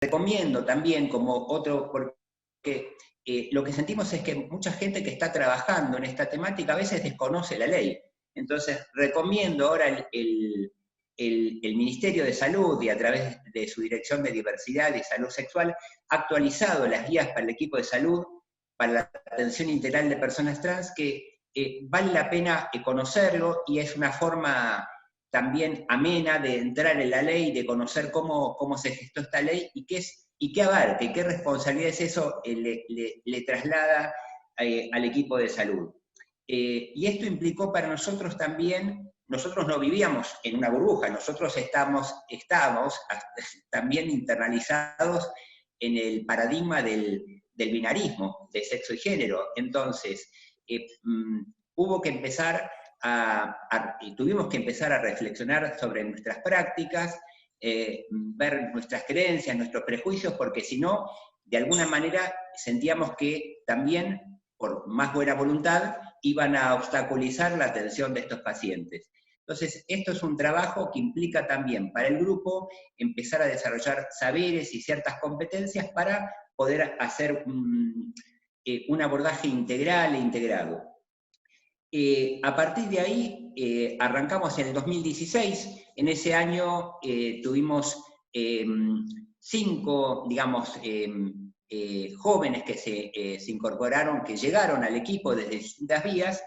recomiendo también como otro, porque lo que sentimos es que mucha gente que está trabajando en esta temática a veces desconoce la ley. Entonces, recomiendo ahora el Ministerio de Salud y a través de su Dirección de Diversidad y Salud Sexual, ha actualizado las guías para el equipo de salud, para la atención integral de personas trans, que vale la pena conocerlo y es una forma también amena de entrar en la ley, de conocer cómo se gestó esta ley y qué abarca y qué responsabilidades eso le traslada al equipo de salud. Y esto implicó para nosotros también, nosotros no vivíamos en una burbuja, nosotros estábamos también internalizados en el paradigma del binarismo de sexo y género. Entonces, hubo que empezar tuvimos que empezar a reflexionar sobre nuestras prácticas, ver nuestras creencias, nuestros prejuicios, porque si no, de alguna manera sentíamos que también, por más buena voluntad, iban a obstaculizar la atención de estos pacientes. Entonces, esto es un trabajo que implica también para el grupo empezar a desarrollar saberes y ciertas competencias para poder hacer un abordaje integral e integrado. A partir de ahí, arrancamos en el 2016, en ese año tuvimos 5, digamos, jóvenes que se incorporaron, que llegaron al equipo desde distintas vías,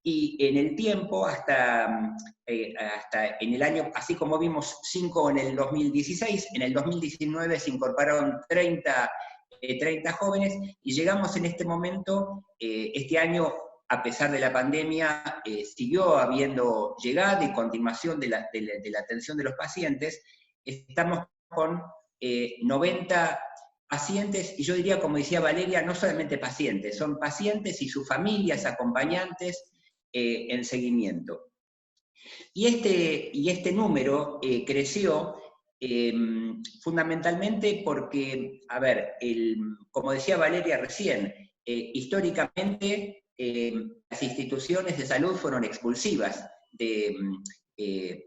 y en el tiempo, hasta en el año, así como vimos 5 en el 2016, en el 2019 se incorporaron 30 jóvenes, y llegamos en este momento, este año, a pesar de la pandemia, siguió habiendo llegada y continuación de la atención de los pacientes. Estamos con 90 pacientes, y yo diría, como decía Valeria, no solamente pacientes, son pacientes y sus familias, acompañantes, en seguimiento. Y este número creció fundamentalmente porque, a ver, como decía Valeria recién, históricamente las instituciones de salud fueron expulsivas de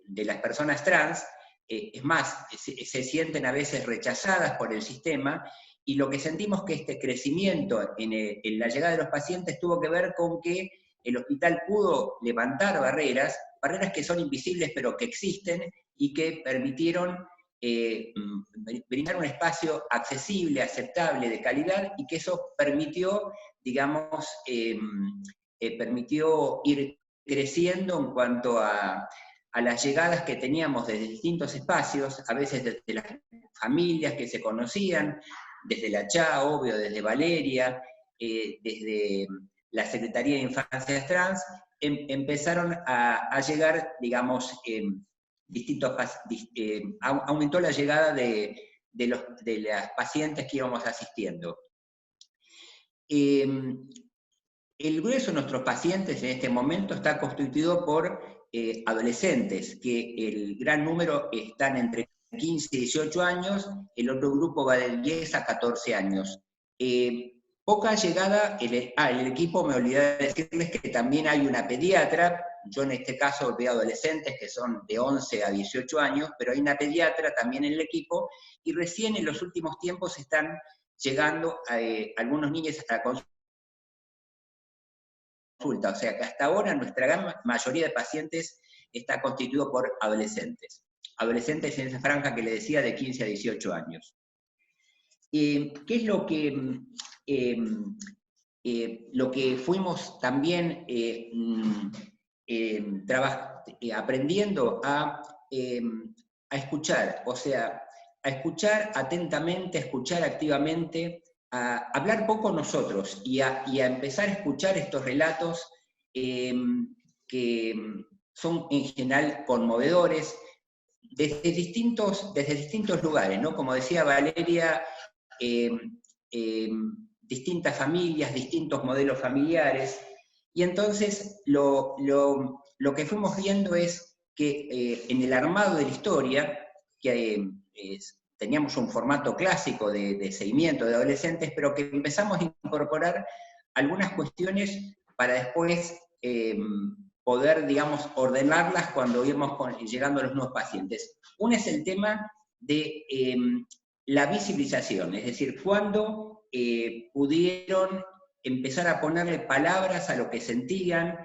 las personas trans, es más, se sienten a veces rechazadas por el sistema, y lo que sentimos que este crecimiento en la llegada de los pacientes tuvo que ver con que el hospital pudo levantar barreras que son invisibles pero que existen y que permitieron brindar un espacio accesible, aceptable, de calidad, y que eso permitió, digamos, permitió ir creciendo en cuanto a las llegadas que teníamos desde distintos espacios, a veces desde las familias que se conocían, desde la CHA, obvio, desde Valeria, desde la Secretaría de Infancias Trans, empezaron a llegar, digamos, aumentó la llegada de las pacientes que íbamos asistiendo. El grueso de nuestros pacientes en este momento está constituido por adolescentes, que el gran número están entre 15 y 18 años, el otro grupo va de 10 a 14 años. Poca llegada, el equipo, me olvidé de decirles que también hay una pediatra, yo en este caso veo adolescentes que son de 11 a 18 años, pero hay una pediatra también en el equipo, y recién en los últimos tiempos están llegando algunos niños a la consulta, o sea que hasta ahora nuestra gran mayoría de pacientes está constituido por adolescentes en esa franja que le decía de 15 a 18 años. ¿Qué es lo que fuimos también aprendiendo a escuchar? O sea, a escuchar atentamente, a escuchar activamente, a hablar poco nosotros y a empezar a escuchar estos relatos que son en general conmovedores, desde distintos lugares, ¿no? Como decía Valeria, distintas familias, distintos modelos familiares, y entonces lo que fuimos viendo es que en el armado de la historia, que teníamos un formato clásico de seguimiento de adolescentes, pero que empezamos a incorporar algunas cuestiones para después poder, digamos, ordenarlas cuando íbamos llegando a los nuevos pacientes. Uno es el tema de la visibilización, es decir, cuando pudieron empezar a ponerle palabras a lo que sentían,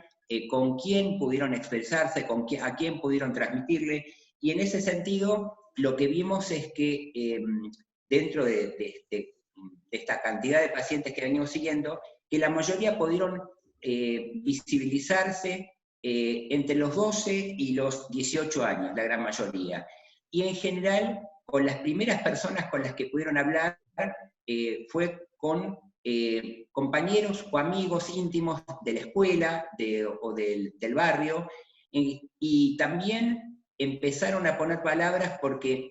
con quién pudieron expresarse, a quién pudieron transmitirle, y en ese sentido lo que vimos es que dentro de esta cantidad de pacientes que venimos siguiendo, que la mayoría pudieron visibilizarse entre los 12 y los 18 años, la gran mayoría. Y en general, con las primeras personas con las que pudieron hablar, fue con compañeros o amigos íntimos de la escuela o del barrio, y también empezaron a poner palabras porque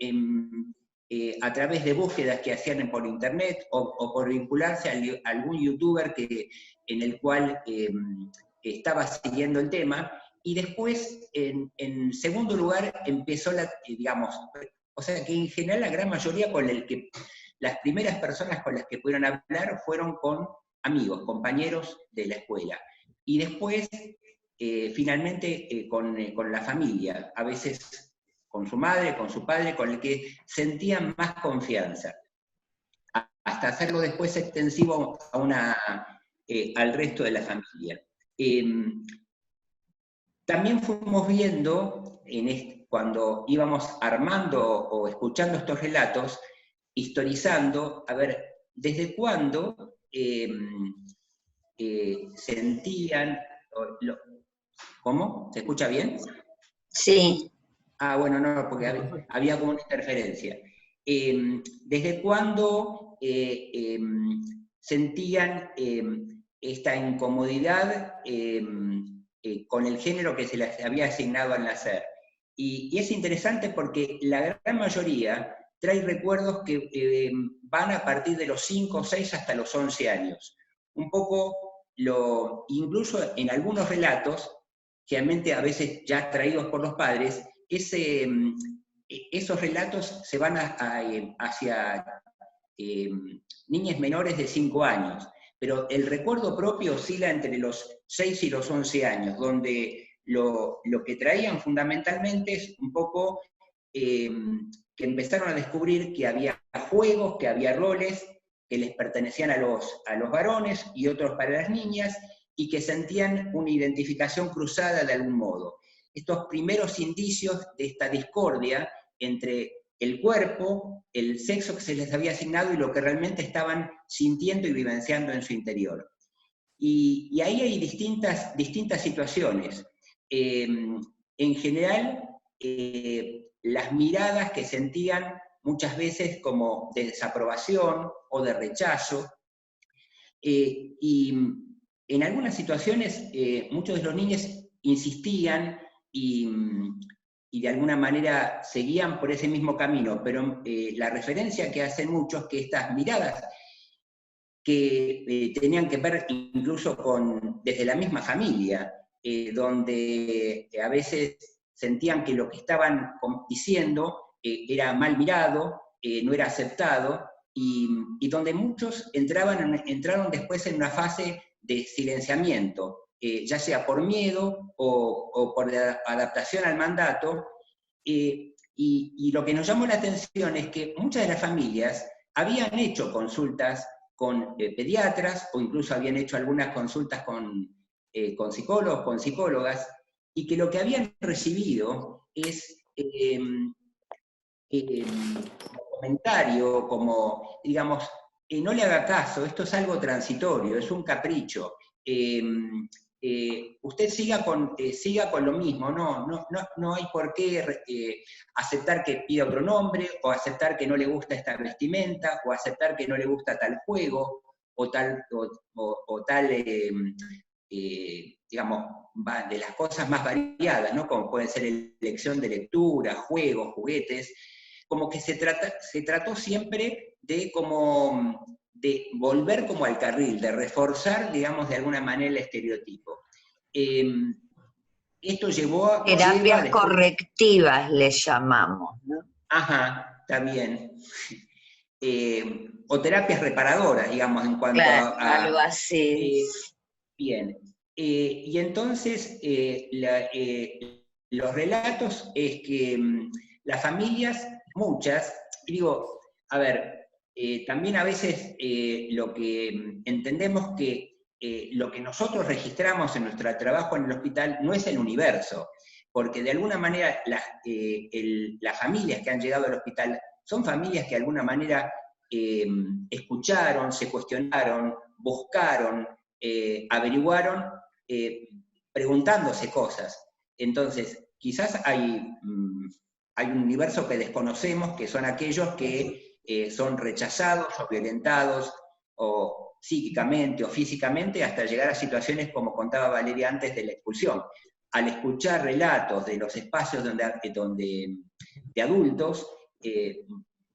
a través de búsquedas que hacían por internet o por vincularse a algún youtuber en el cual estaba siguiendo el tema, y después, en segundo lugar, empezó digamos, o sea que en general la gran mayoría las primeras personas con las que pudieron hablar fueron con amigos, compañeros de la escuela. Y después, finalmente, con la familia, a veces con su madre, con su padre, con el que sentían más confianza, hasta hacerlo después extensivo al resto de la familia. También fuimos viendo, cuando íbamos armando o escuchando estos relatos, historizando, a ver, desde cuándo sentían... ¿Cómo? ¿Se escucha bien? Sí. Ah, bueno, no, porque había como una interferencia. ¿Desde cuándo sentían esta incomodidad con el género que se les había asignado al nacer? Y es interesante porque la gran mayoría trae recuerdos que van a partir de los 5, 6 hasta los 11 años. Un poco, incluso en algunos relatos, generalmente a veces ya traídos por los padres, esos relatos se van hacia niñas menores de 5 años, pero el recuerdo propio oscila entre los 6 y los 11 años, donde lo que traían fundamentalmente es un poco que empezaron a descubrir que había juegos, que había roles que les pertenecían a los varones y otros para las niñas, y que sentían una identificación cruzada de algún modo. Estos primeros indicios de esta discordia entre el cuerpo, el sexo que se les había asignado y lo que realmente estaban sintiendo y vivenciando en su interior. Y ahí hay distintas situaciones. En general, las miradas que sentían muchas veces como de desaprobación o de rechazo, y en algunas situaciones muchos de los niños insistían y de alguna manera seguían por ese mismo camino, pero la referencia que hacen muchos que estas miradas que tenían que ver incluso desde la misma familia, donde a veces sentían que lo que estaban diciendo era mal mirado, no era aceptado, y donde muchos entraron después en una fase de silenciamiento, ya sea por miedo o por adaptación al mandato, y lo que nos llamó la atención es que muchas de las familias habían hecho consultas con pediatras, o incluso habían hecho algunas consultas con psicólogos, con psicólogas, y que lo que habían recibido es comentario como, digamos, no le haga caso, esto es algo transitorio, es un capricho, usted siga con lo mismo, no hay por qué aceptar que pida otro nombre, o aceptar que no le gusta esta vestimenta, o aceptar que no le gusta tal juego, o tal, digamos, de las cosas más variadas, ¿no? Como pueden ser elección de lectura, juegos, juguetes, como que se trató siempre de volver como al carril, de reforzar, digamos, de alguna manera el estereotipo. Esto llevó... Terapias correctivas le llamamos, ¿no? Ajá, está bien. O terapias reparadoras, digamos, en cuanto algo así. Bien. Y entonces, los relatos es que las familias, muchas, digo, a ver, también a veces lo que entendemos que lo que nosotros registramos en nuestro trabajo en el hospital no es el universo, porque de alguna manera las familias que han llegado al hospital son familias que de alguna manera escucharon, se cuestionaron, buscaron, averiguaron, preguntándose cosas. Entonces, quizás hay un universo que desconocemos, que son aquellos que son rechazados o violentados, o psíquicamente o físicamente, hasta llegar a situaciones como contaba Valeria antes de la expulsión. Al escuchar relatos de los espacios de adultos,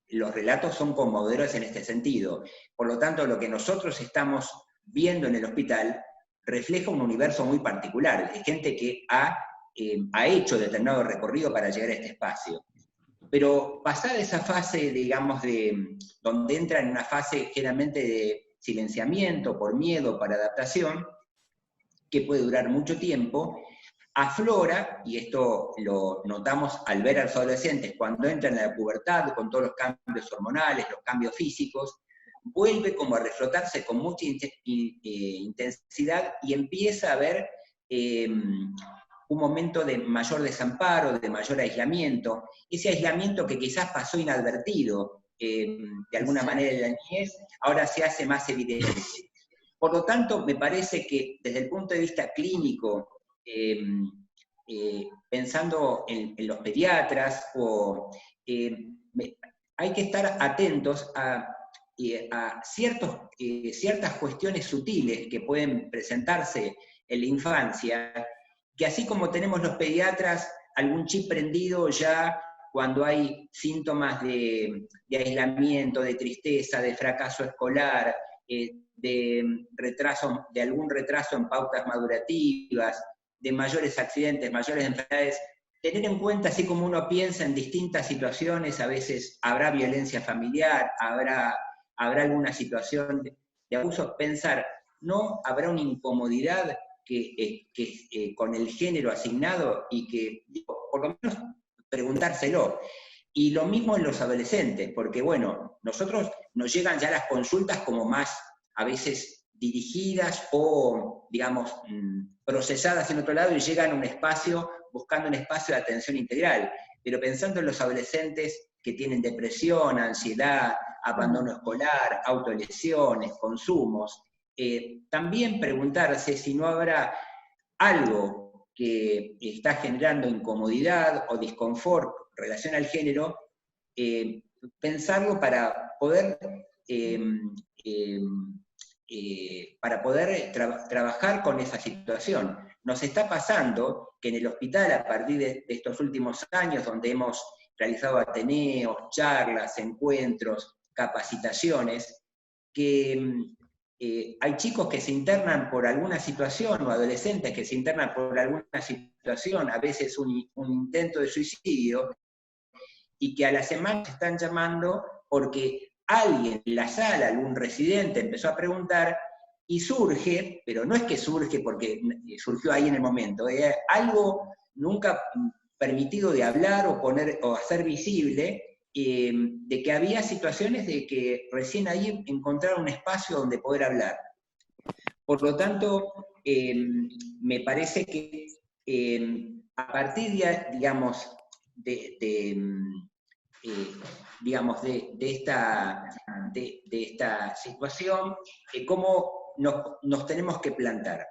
los relatos son conmovedores en este sentido. Por lo tanto, lo que nosotros estamos viendo en el hospital refleja un universo muy particular, de gente que ha hecho determinado recorrido para llegar a este espacio. Pero pasada esa fase, digamos, donde entra en una fase generalmente de silenciamiento, por miedo, por adaptación, que puede durar mucho tiempo, aflora, y esto lo notamos al ver a los adolescentes cuando entran en la pubertad, con todos los cambios hormonales, los cambios físicos, vuelve como a reflotarse con mucha intensidad y empieza a haber un momento de mayor desamparo, de mayor aislamiento, ese aislamiento que quizás pasó inadvertido de alguna manera en la niñez, ahora se hace más evidente. Por lo tanto, me parece que desde el punto de vista clínico, pensando en los pediatras, hay que estar atentos a ciertas cuestiones sutiles que pueden presentarse en la infancia, que así como tenemos los pediatras algún chip prendido ya cuando hay síntomas de aislamiento, de tristeza, de fracaso escolar, de algún retraso en pautas madurativas, de mayores accidentes, mayores enfermedades, tener en cuenta, así como uno piensa en distintas situaciones, a veces habrá violencia familiar, habrá alguna situación de abuso, pensar, ¿no habrá una incomodidad con el género asignado? Y que, por lo menos, preguntárselo. Y lo mismo en los adolescentes, porque bueno, nosotros nos llegan ya las consultas como más, a veces, dirigidas o, digamos, procesadas en otro lado y llegan a un espacio, buscando un espacio de atención integral. Pero pensando en los adolescentes que tienen depresión, ansiedad, abandono escolar, autolesiones, consumos, también preguntarse si no habrá algo que está generando incomodidad o disconfort en relación al género, pensarlo para poder trabajar con esa situación. Nos está pasando que en el hospital, a partir de estos últimos años, donde hemos realizado ateneos, charlas, encuentros, capacitaciones, que hay chicos que se internan por alguna situación, o adolescentes que se internan por alguna situación, a veces un intento de suicidio, y que a la semana se están llamando porque alguien en la sala, algún residente, empezó a preguntar, y surge, pero no es que surge porque surgió ahí en el momento, algo nunca permitido de hablar o hacer visible, de que había situaciones de que recién ahí encontraron un espacio donde poder hablar. Por lo tanto, me parece que a partir de, digamos, de esta situación, cómo nos tenemos que plantar.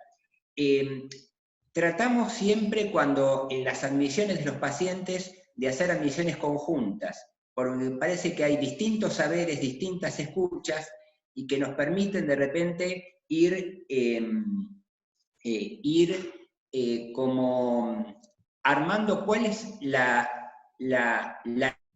Tratamos siempre cuando en las admisiones de los pacientes de hacer admisiones conjuntas, porque me parece que hay distintos saberes, distintas escuchas, y que nos permiten de repente ir como armando cuál es la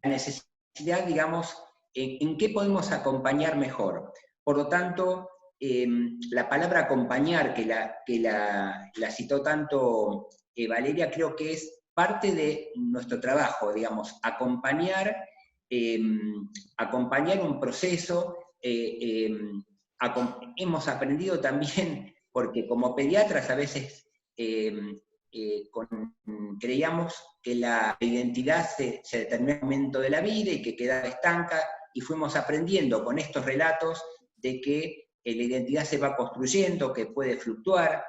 necesidad, digamos, en qué podemos acompañar mejor. Por lo tanto, la palabra acompañar, que la citó tanto Valeria, creo que es parte de nuestro trabajo, digamos, acompañar un proceso. Hemos aprendido también, porque como pediatras a veces creíamos que la identidad se determina en un momento de la vida y que quedaba estanca, y fuimos aprendiendo con estos relatos de que la identidad se va construyendo, que puede fluctuar.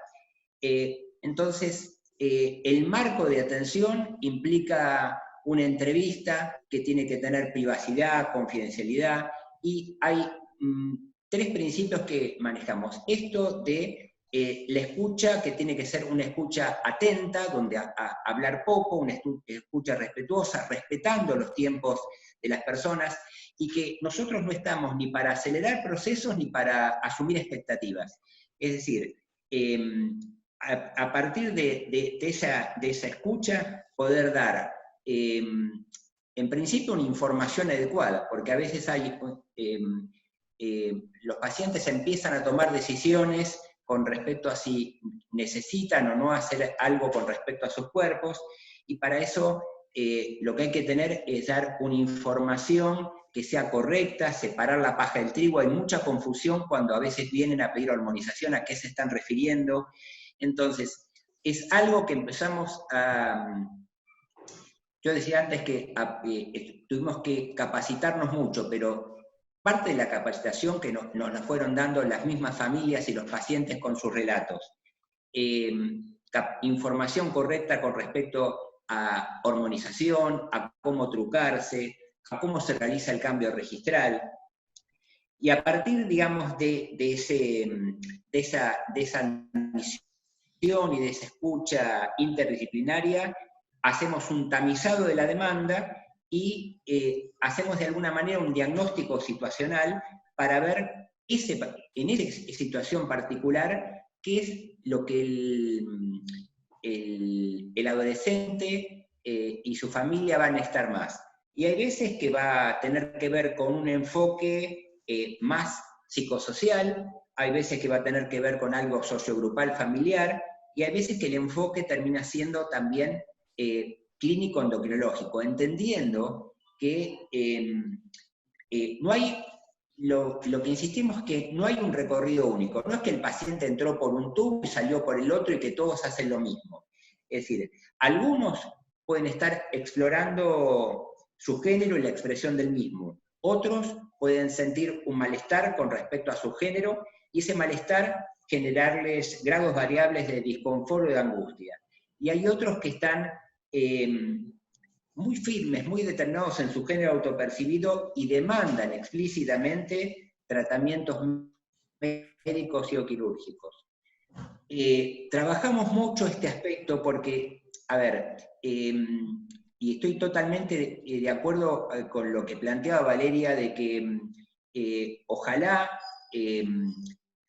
Entonces, el marco de atención implica una entrevista que tiene que tener privacidad, confidencialidad, y hay 3 principios que manejamos. Esto de la escucha, que tiene que ser una escucha atenta, donde hablar poco, una escucha respetuosa, respetando los tiempos de las personas, y que nosotros no estamos ni para acelerar procesos ni para asumir expectativas. Es decir, a partir de esa escucha, poder dar, en principio, una información adecuada, porque a veces los pacientes empiezan a tomar decisiones con respecto a si necesitan o no hacer algo con respecto a sus cuerpos, y para eso lo que hay que tener es dar una información que sea correcta, separar la paja del trigo. Hay mucha confusión cuando a veces vienen a pedir hormonización, a qué se están refiriendo. Entonces, es algo que empezamos a... Yo decía antes que tuvimos que capacitarnos mucho, pero parte de la capacitación que nos la fueron dando las mismas familias y los pacientes con sus relatos. Información correcta con respecto a hormonización, a cómo trucarse, a cómo se realiza el cambio registral. Y a partir, digamos, de esa misión y de esa escucha interdisciplinaria, hacemos un tamizado de la demanda y hacemos de alguna manera un diagnóstico situacional para ver en esa situación particular qué es lo que el adolescente y su familia van a estar más. Y hay veces que va a tener que ver con un enfoque más psicosocial, hay veces que va a tener que ver con algo sociogrupal familiar, y hay veces que el enfoque termina siendo también clínico endocrinológico, entendiendo que no hay, lo que insistimos es que no hay un recorrido único, no es que el paciente entró por un tubo y salió por el otro y que todos hacen lo mismo. Es decir, algunos pueden estar explorando su género y la expresión del mismo, otros pueden sentir un malestar con respecto a su género, y ese malestar generarles grados variables de disconfort o de angustia. Y hay otros que están muy firmes, muy determinados en su género autopercibido y demandan explícitamente tratamientos médicos y o quirúrgicos. Trabajamos mucho este aspecto porque, a ver, y estoy totalmente de acuerdo con lo que planteaba Valeria, de que ojalá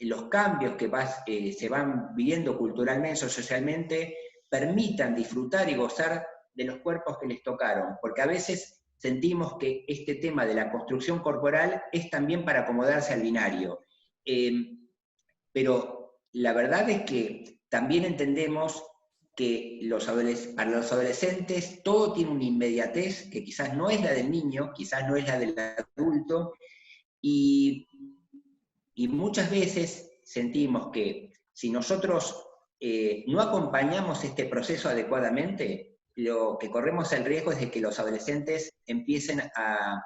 los cambios que se van viviendo culturalmente o socialmente permitan disfrutar y gozar de los cuerpos que les tocaron, porque a veces sentimos que este tema de la construcción corporal es también para acomodarse al binario. Pero la verdad es que también entendemos que para los adolescentes todo tiene una inmediatez que quizás no es la del niño, quizás no es la del adulto, y muchas veces sentimos que si nosotros no acompañamos este proceso adecuadamente, lo que corremos el riesgo es de que los adolescentes empiecen a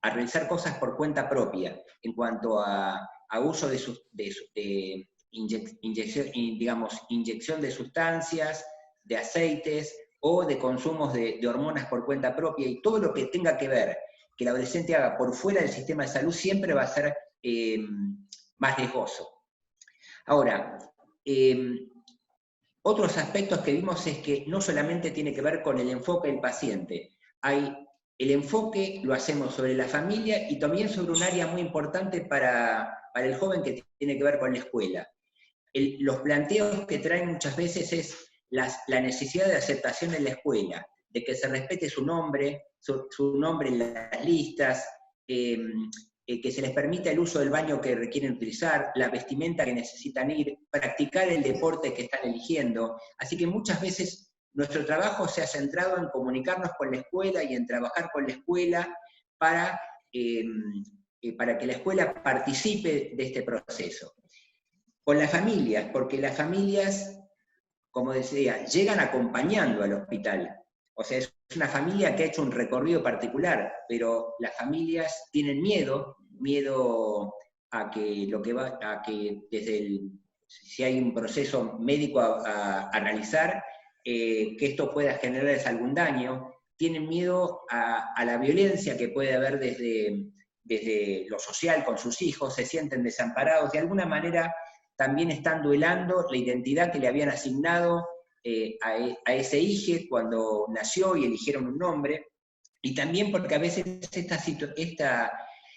realizar cosas por cuenta propia, en cuanto a uso de inyección de sustancias, de aceites, o de consumos de hormonas por cuenta propia, y todo lo que tenga que ver que el adolescente haga por fuera del sistema de salud siempre va a ser más riesgoso. Ahora, otros aspectos que vimos es que no solamente tiene que ver con el enfoque del paciente, el enfoque lo hacemos sobre la familia y también sobre un área muy importante para el joven que tiene que ver con la escuela. Los planteos que traen muchas veces es la necesidad de aceptación en la escuela, de que se respete su nombre en las listas, que se les permita el uso del baño que requieren utilizar, la vestimenta que necesitan ir, practicar el deporte que están eligiendo. Así que muchas veces nuestro trabajo se ha centrado en comunicarnos con la escuela y en trabajar con la escuela para que la escuela participe de este proceso. Con las familias, porque las familias, como decía, llegan acompañando al hospital. O sea, es una familia que ha hecho un recorrido particular, pero las familias tienen miedo a que a que si hay un proceso médico a realizar, que esto pueda generarles algún daño, tienen miedo a la violencia que puede haber desde lo social con sus hijos, se sienten desamparados, de alguna manera también están duelando la identidad que le habían asignado a ese hijo cuando nació y eligieron un nombre, y también porque a veces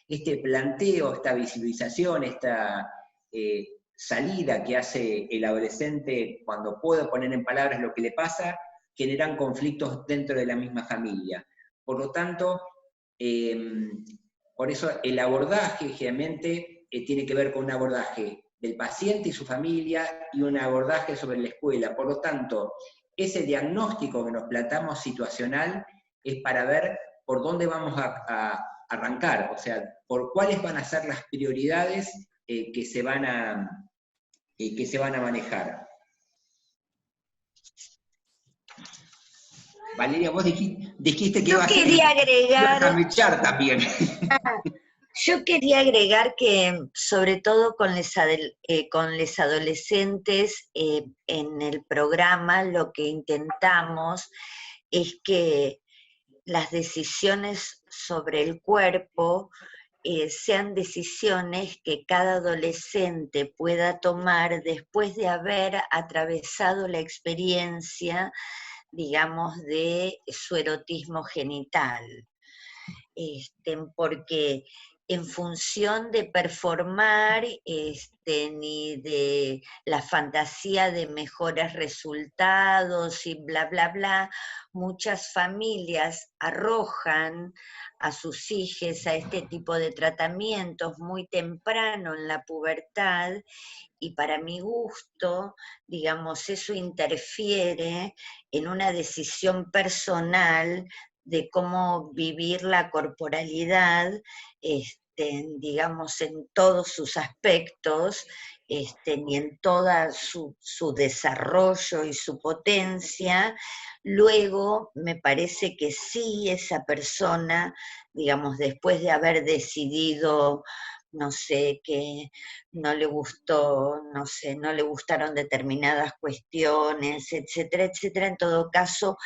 este planteo, esta visibilización, esta salida que hace el adolescente cuando puede poner en palabras lo que le pasa, generan conflictos dentro de la misma familia. Por lo tanto, por eso el abordaje generalmente tiene que ver con un abordaje del paciente y su familia y un abordaje sobre la escuela. Por lo tanto, ese diagnóstico que nos planteamos situacional es para ver por dónde vamos a arrancar, o sea, por cuáles van a ser las prioridades que se van a manejar. Valeria, vos dijiste que Yo ibas quería a agregar, mechar también. yo quería agregar que sobre todo con les adolescentes en el programa lo que intentamos es que las decisiones sobre el cuerpo sean decisiones que cada adolescente pueda tomar después de haber atravesado la experiencia, digamos, de su erotismo genital. Porque en función de performar ni de la fantasía de mejores resultados y bla, bla, bla, muchas familias arrojan a sus hijos a este tipo de tratamientos muy temprano en la pubertad, y para mi gusto, digamos, eso interfiere en una decisión personal de cómo vivir la corporalidad, digamos, en todos sus aspectos, y en todo su desarrollo y su potencia. Luego, me parece que sí, esa persona, digamos, después de haber decidido, no sé, que no le gustó, no sé, no le gustaron determinadas cuestiones, etcétera, etcétera, en todo caso,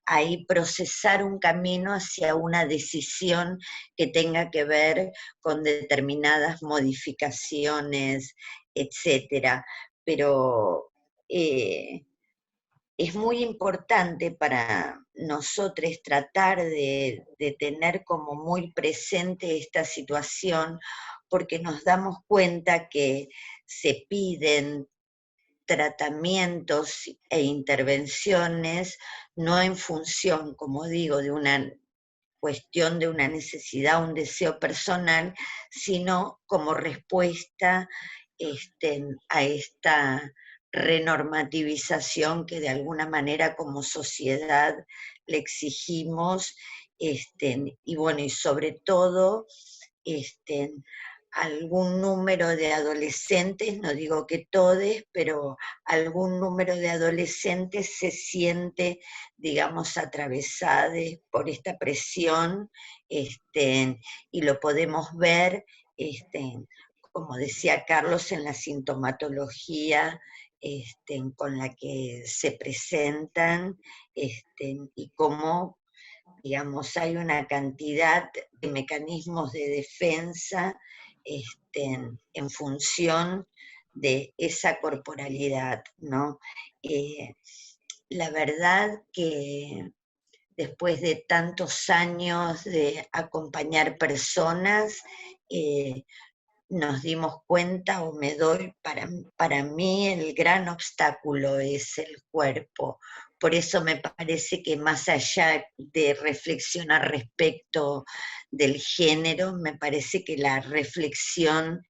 ahí procesar un camino hacia una decisión que tenga que ver con determinadas modificaciones, etcétera. Pero es muy importante para nosotros tratar de tener como muy presente esta situación, porque nos damos cuenta que se piden tratamientos e intervenciones no en función, como digo, de una cuestión de una necesidad, un deseo personal, sino como respuesta a esta renormativización que de alguna manera como sociedad le exigimos, y bueno, y sobre todo, algún número de adolescentes, no digo que todos, pero algún número de adolescentes se siente, digamos, atravesados por esta presión, y lo podemos ver, como decía Carlos, en la sintomatología con la que se presentan, y cómo, digamos, hay una cantidad de mecanismos de defensa en función de esa corporalidad, ¿no? La verdad que después de tantos años de acompañar personas, nos dimos cuenta, o me doy, para mí el gran obstáculo es el cuerpo. Por eso me parece que más allá de reflexionar respecto del género, me parece que la reflexión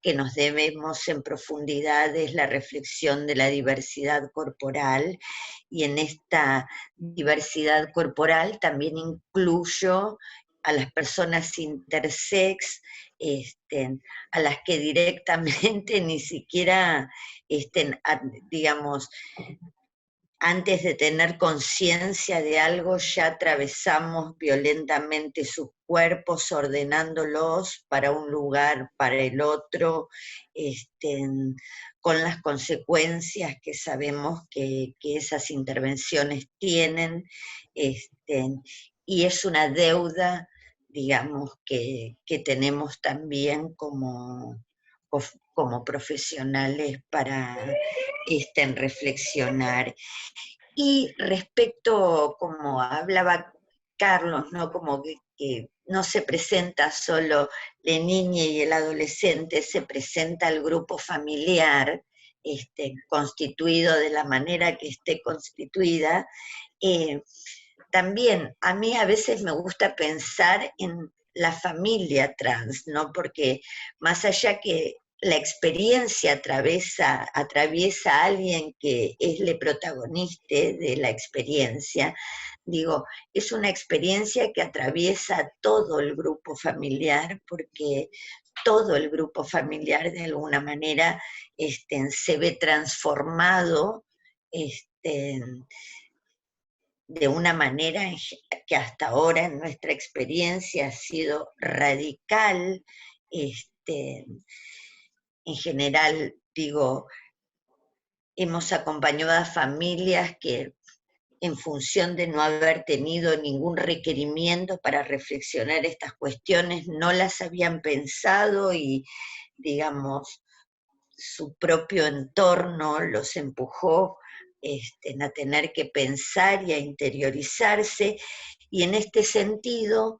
que nos debemos en profundidad es la reflexión de la diversidad corporal, y en esta diversidad corporal también incluyo a las personas intersex, a las que directamente ni siquiera, digamos, antes de tener conciencia de algo ya atravesamos violentamente sus cuerpos, ordenándolos para un lugar, para el otro, con las consecuencias que sabemos que esas intervenciones tienen, y es una deuda, digamos, que tenemos también como profesionales para reflexionar. Y respecto, como hablaba Carlos, ¿no? Como que no se presenta solo la niña y el adolescente, se presenta el grupo familiar, constituido de la manera que esté constituida. También a mí a veces me gusta pensar en la familia trans, ¿no? Porque más allá que la experiencia atraviesa a alguien que es el protagonista de la experiencia, digo, es una experiencia que atraviesa todo el grupo familiar, porque todo el grupo familiar de alguna manera se ve transformado de una manera que hasta ahora en nuestra experiencia ha sido radical. En general, digo, hemos acompañado a familias que en función de no haber tenido ningún requerimiento para reflexionar estas cuestiones, no las habían pensado y, digamos, su propio entorno los empujó a tener que pensar y a interiorizarse, y en este sentido,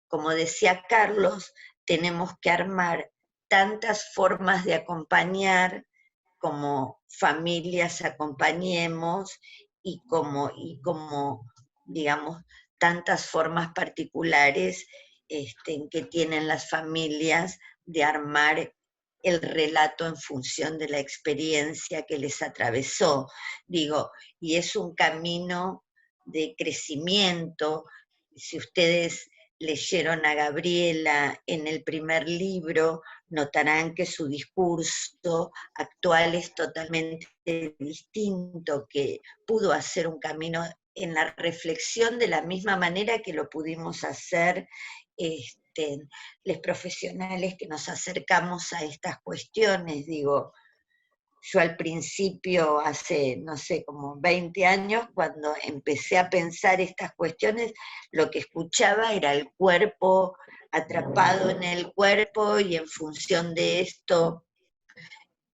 como decía Carlos, tenemos que armar tantas formas de acompañar como familias acompañemos y como digamos, tantas formas particulares en que tienen las familias de armar el relato en función de la experiencia que les atravesó. Digo, y es un camino de crecimiento. Si ustedes leyeron a Gabriela en el primer libro, notarán que su discurso actual es totalmente distinto, que pudo hacer un camino en la reflexión de la misma manera que lo pudimos hacer los profesionales que nos acercamos a estas cuestiones. Digo, yo al principio, hace, no sé, como 20 años, cuando empecé a pensar estas cuestiones, lo que escuchaba era el cuerpo atrapado en el cuerpo, y en función de esto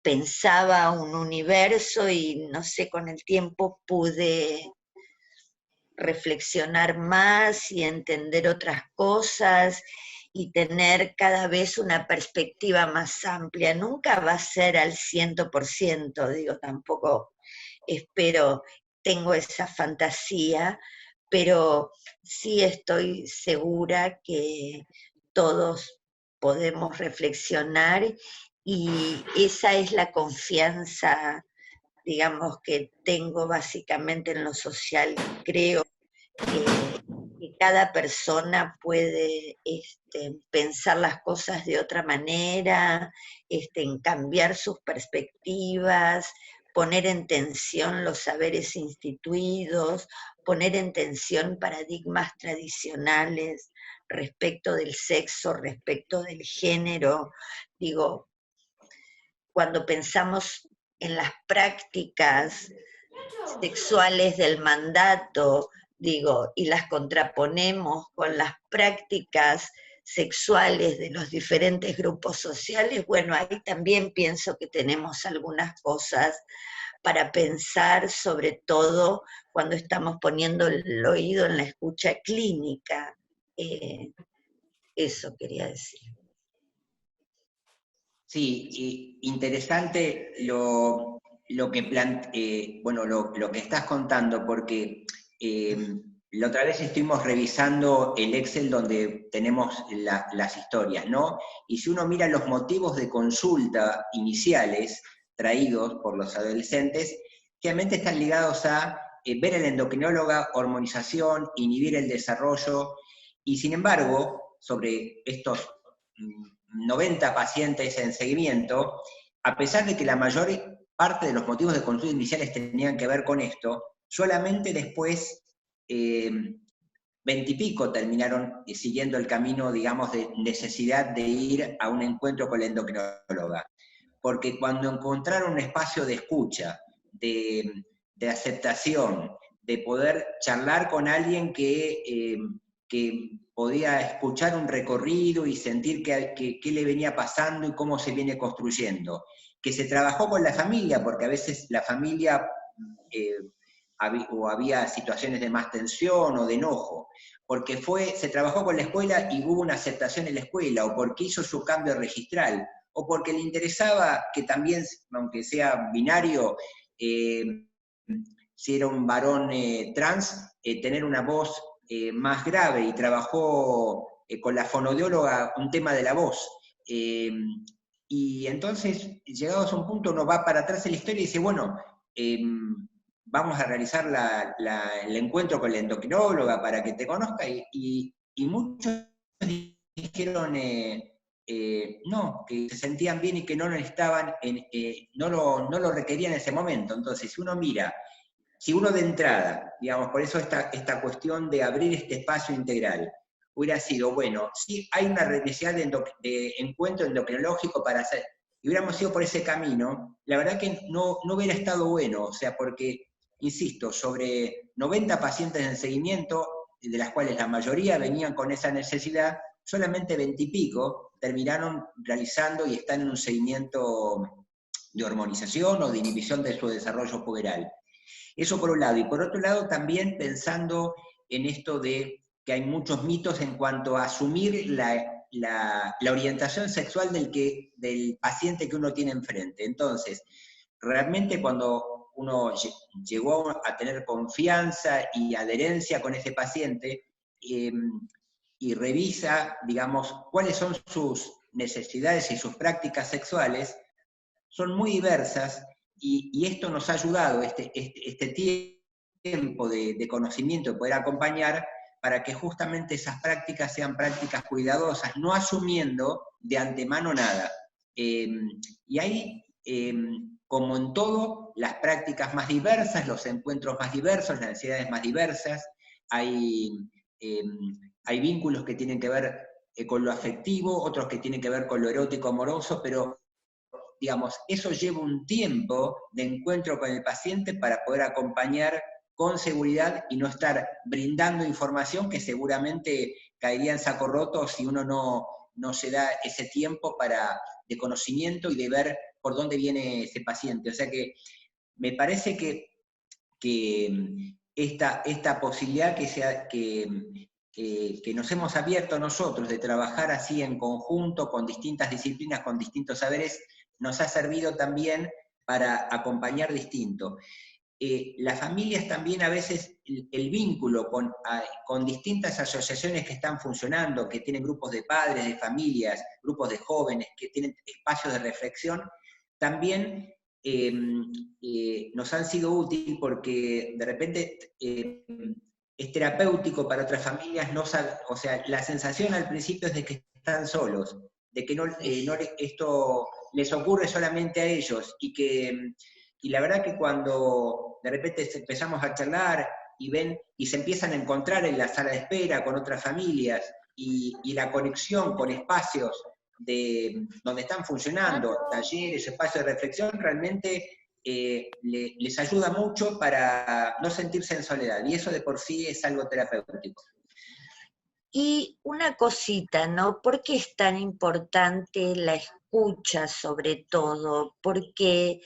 pensaba un universo, y no sé, con el tiempo pude reflexionar más y entender otras cosas y tener cada vez una perspectiva más amplia. Nunca va a ser al 100%, digo, tampoco espero, tengo esa fantasía, pero sí estoy segura que todos podemos reflexionar, y esa es la confianza, digamos, que tengo básicamente en lo social. Creo que cada persona puede pensar las cosas de otra manera, en cambiar sus perspectivas, poner en tensión los saberes instituidos, poner en tensión paradigmas tradicionales respecto del sexo, respecto del género. Digo, cuando pensamos en las prácticas sexuales del mandato, digo, y las contraponemos con las prácticas sexuales de los diferentes grupos sociales, bueno, ahí también pienso que tenemos algunas cosas para pensar, sobre todo cuando estamos poniendo el oído en la escucha clínica. Eso quería decir. Sí, interesante lo que lo que estás contando, porque la otra vez estuvimos revisando el Excel donde tenemos las historias, ¿no? Y si uno mira los motivos de consulta iniciales traídos por los adolescentes, realmente están ligados a ver a la endocrinóloga, hormonización, inhibir el desarrollo, y sin embargo, sobre estos 90 pacientes en seguimiento, a pesar de que la mayor parte de los motivos de consulta iniciales tenían que ver con esto, solamente después, 20 y pico terminaron siguiendo el camino, digamos, de necesidad de ir a un encuentro con la endocrinóloga. Porque cuando encontraron un espacio de escucha, de aceptación, de poder charlar con alguien que podía escuchar un recorrido y sentir qué le venía pasando y cómo se viene construyendo, que se trabajó con la familia, porque a veces la familia había situaciones de más tensión o de enojo, porque se trabajó con la escuela y hubo una aceptación en la escuela, o porque hizo su cambio registral, o porque le interesaba que también, aunque sea binario, si era un varón trans, tener una voz más grave, y trabajó con la fonodióloga un tema de la voz. Y entonces, llegados a un punto, uno va para atrás en la historia y dice, bueno, vamos a realizar el encuentro con la endocrinóloga para que te conozca, y muchos dijeron no, que se sentían bien y que no necesitaban, no lo requerían en ese momento. Entonces, si uno mira, si uno de entrada, digamos, por eso esta cuestión de abrir este espacio integral, hubiera sido, bueno, sí hay una necesidad de encuentro endocrinológico para hacer, y hubiéramos ido por ese camino, la verdad que no hubiera estado bueno, o sea, porque, insisto, sobre 90 pacientes en seguimiento, de las cuales la mayoría venían con esa necesidad, solamente 20 y pico terminaron realizando y están en un seguimiento de hormonización o de inhibición de su desarrollo puberal. Eso por un lado. Y por otro lado, también pensando en esto de que hay muchos mitos en cuanto a asumir la orientación sexual del paciente que uno tiene enfrente. Entonces, realmente cuando uno llegó a tener confianza y adherencia con ese paciente, y revisa, digamos, cuáles son sus necesidades y sus prácticas sexuales, son muy diversas, y esto nos ha ayudado, este tiempo de conocimiento, de poder acompañar, para que justamente esas prácticas sean prácticas cuidadosas, no asumiendo de antemano nada. Y ahí, como en todo, las prácticas más diversas, los encuentros más diversos, las necesidades más diversas, hay, hay vínculos que tienen que ver con lo afectivo, otros que tienen que ver con lo erótico amoroso, pero digamos, eso lleva un tiempo de encuentro con el paciente para poder acompañar con seguridad y no estar brindando información que seguramente caería en saco roto si uno no se da ese tiempo de conocimiento y de ver por dónde viene ese paciente. O sea que me parece que esta posibilidad que nos hemos abierto nosotros de trabajar así en conjunto con distintas disciplinas, con distintos saberes, nos ha servido también para acompañar distinto. Las familias también a veces, el vínculo con distintas asociaciones que están funcionando, que tienen grupos de padres, de familias, grupos de jóvenes, que tienen espacios de reflexión, también nos han sido útiles, porque de repente es terapéutico para otras familias, o sea, la sensación al principio es de que están solos, de que esto les ocurre solamente a ellos, y la verdad que cuando de repente empezamos a charlar y se empiezan a encontrar en la sala de espera con otras familias, y la conexión con espacios donde están funcionando, talleres, espacios de reflexión, realmente les ayuda mucho para no sentirse en soledad, y eso de por sí es algo terapéutico. Y una cosita, ¿no? ¿Por qué es tan importante la escucha sobre todo? Porque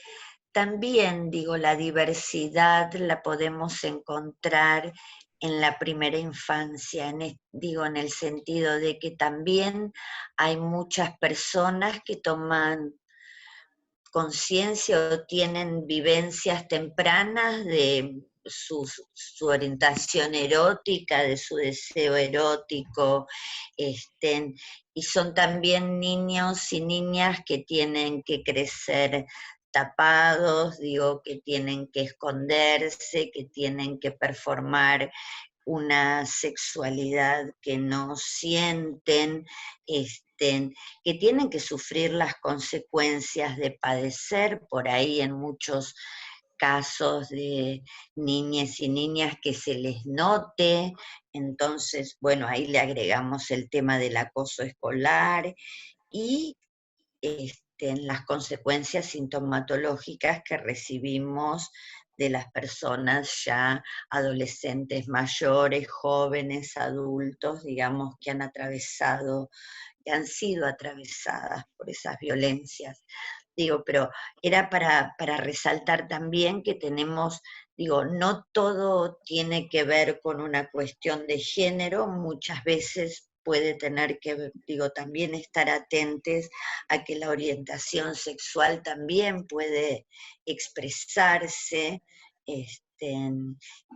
también, digo, la diversidad la podemos encontrar en la primera infancia, digo, en el sentido de que también hay muchas personas que toman conciencia o tienen vivencias tempranas de su orientación erótica, de su deseo erótico, y son también niños y niñas que tienen que crecer tapados, digo, que tienen que esconderse, que tienen que performar una sexualidad que no sienten, que tienen que sufrir las consecuencias de padecer por ahí en muchos casos de niñas y niñas que se les note. Entonces, bueno, ahí le agregamos el tema del acoso escolar y en las consecuencias sintomatológicas que recibimos de las personas ya adolescentes mayores, jóvenes, adultos, digamos, que han atravesado, que han sido atravesadas por esas violencias. Digo, pero era para resaltar también que tenemos, digo, no todo tiene que ver con una cuestión de género, muchas veces puede tener que ver, digo, también estar atentos a que la orientación sexual también puede expresarse,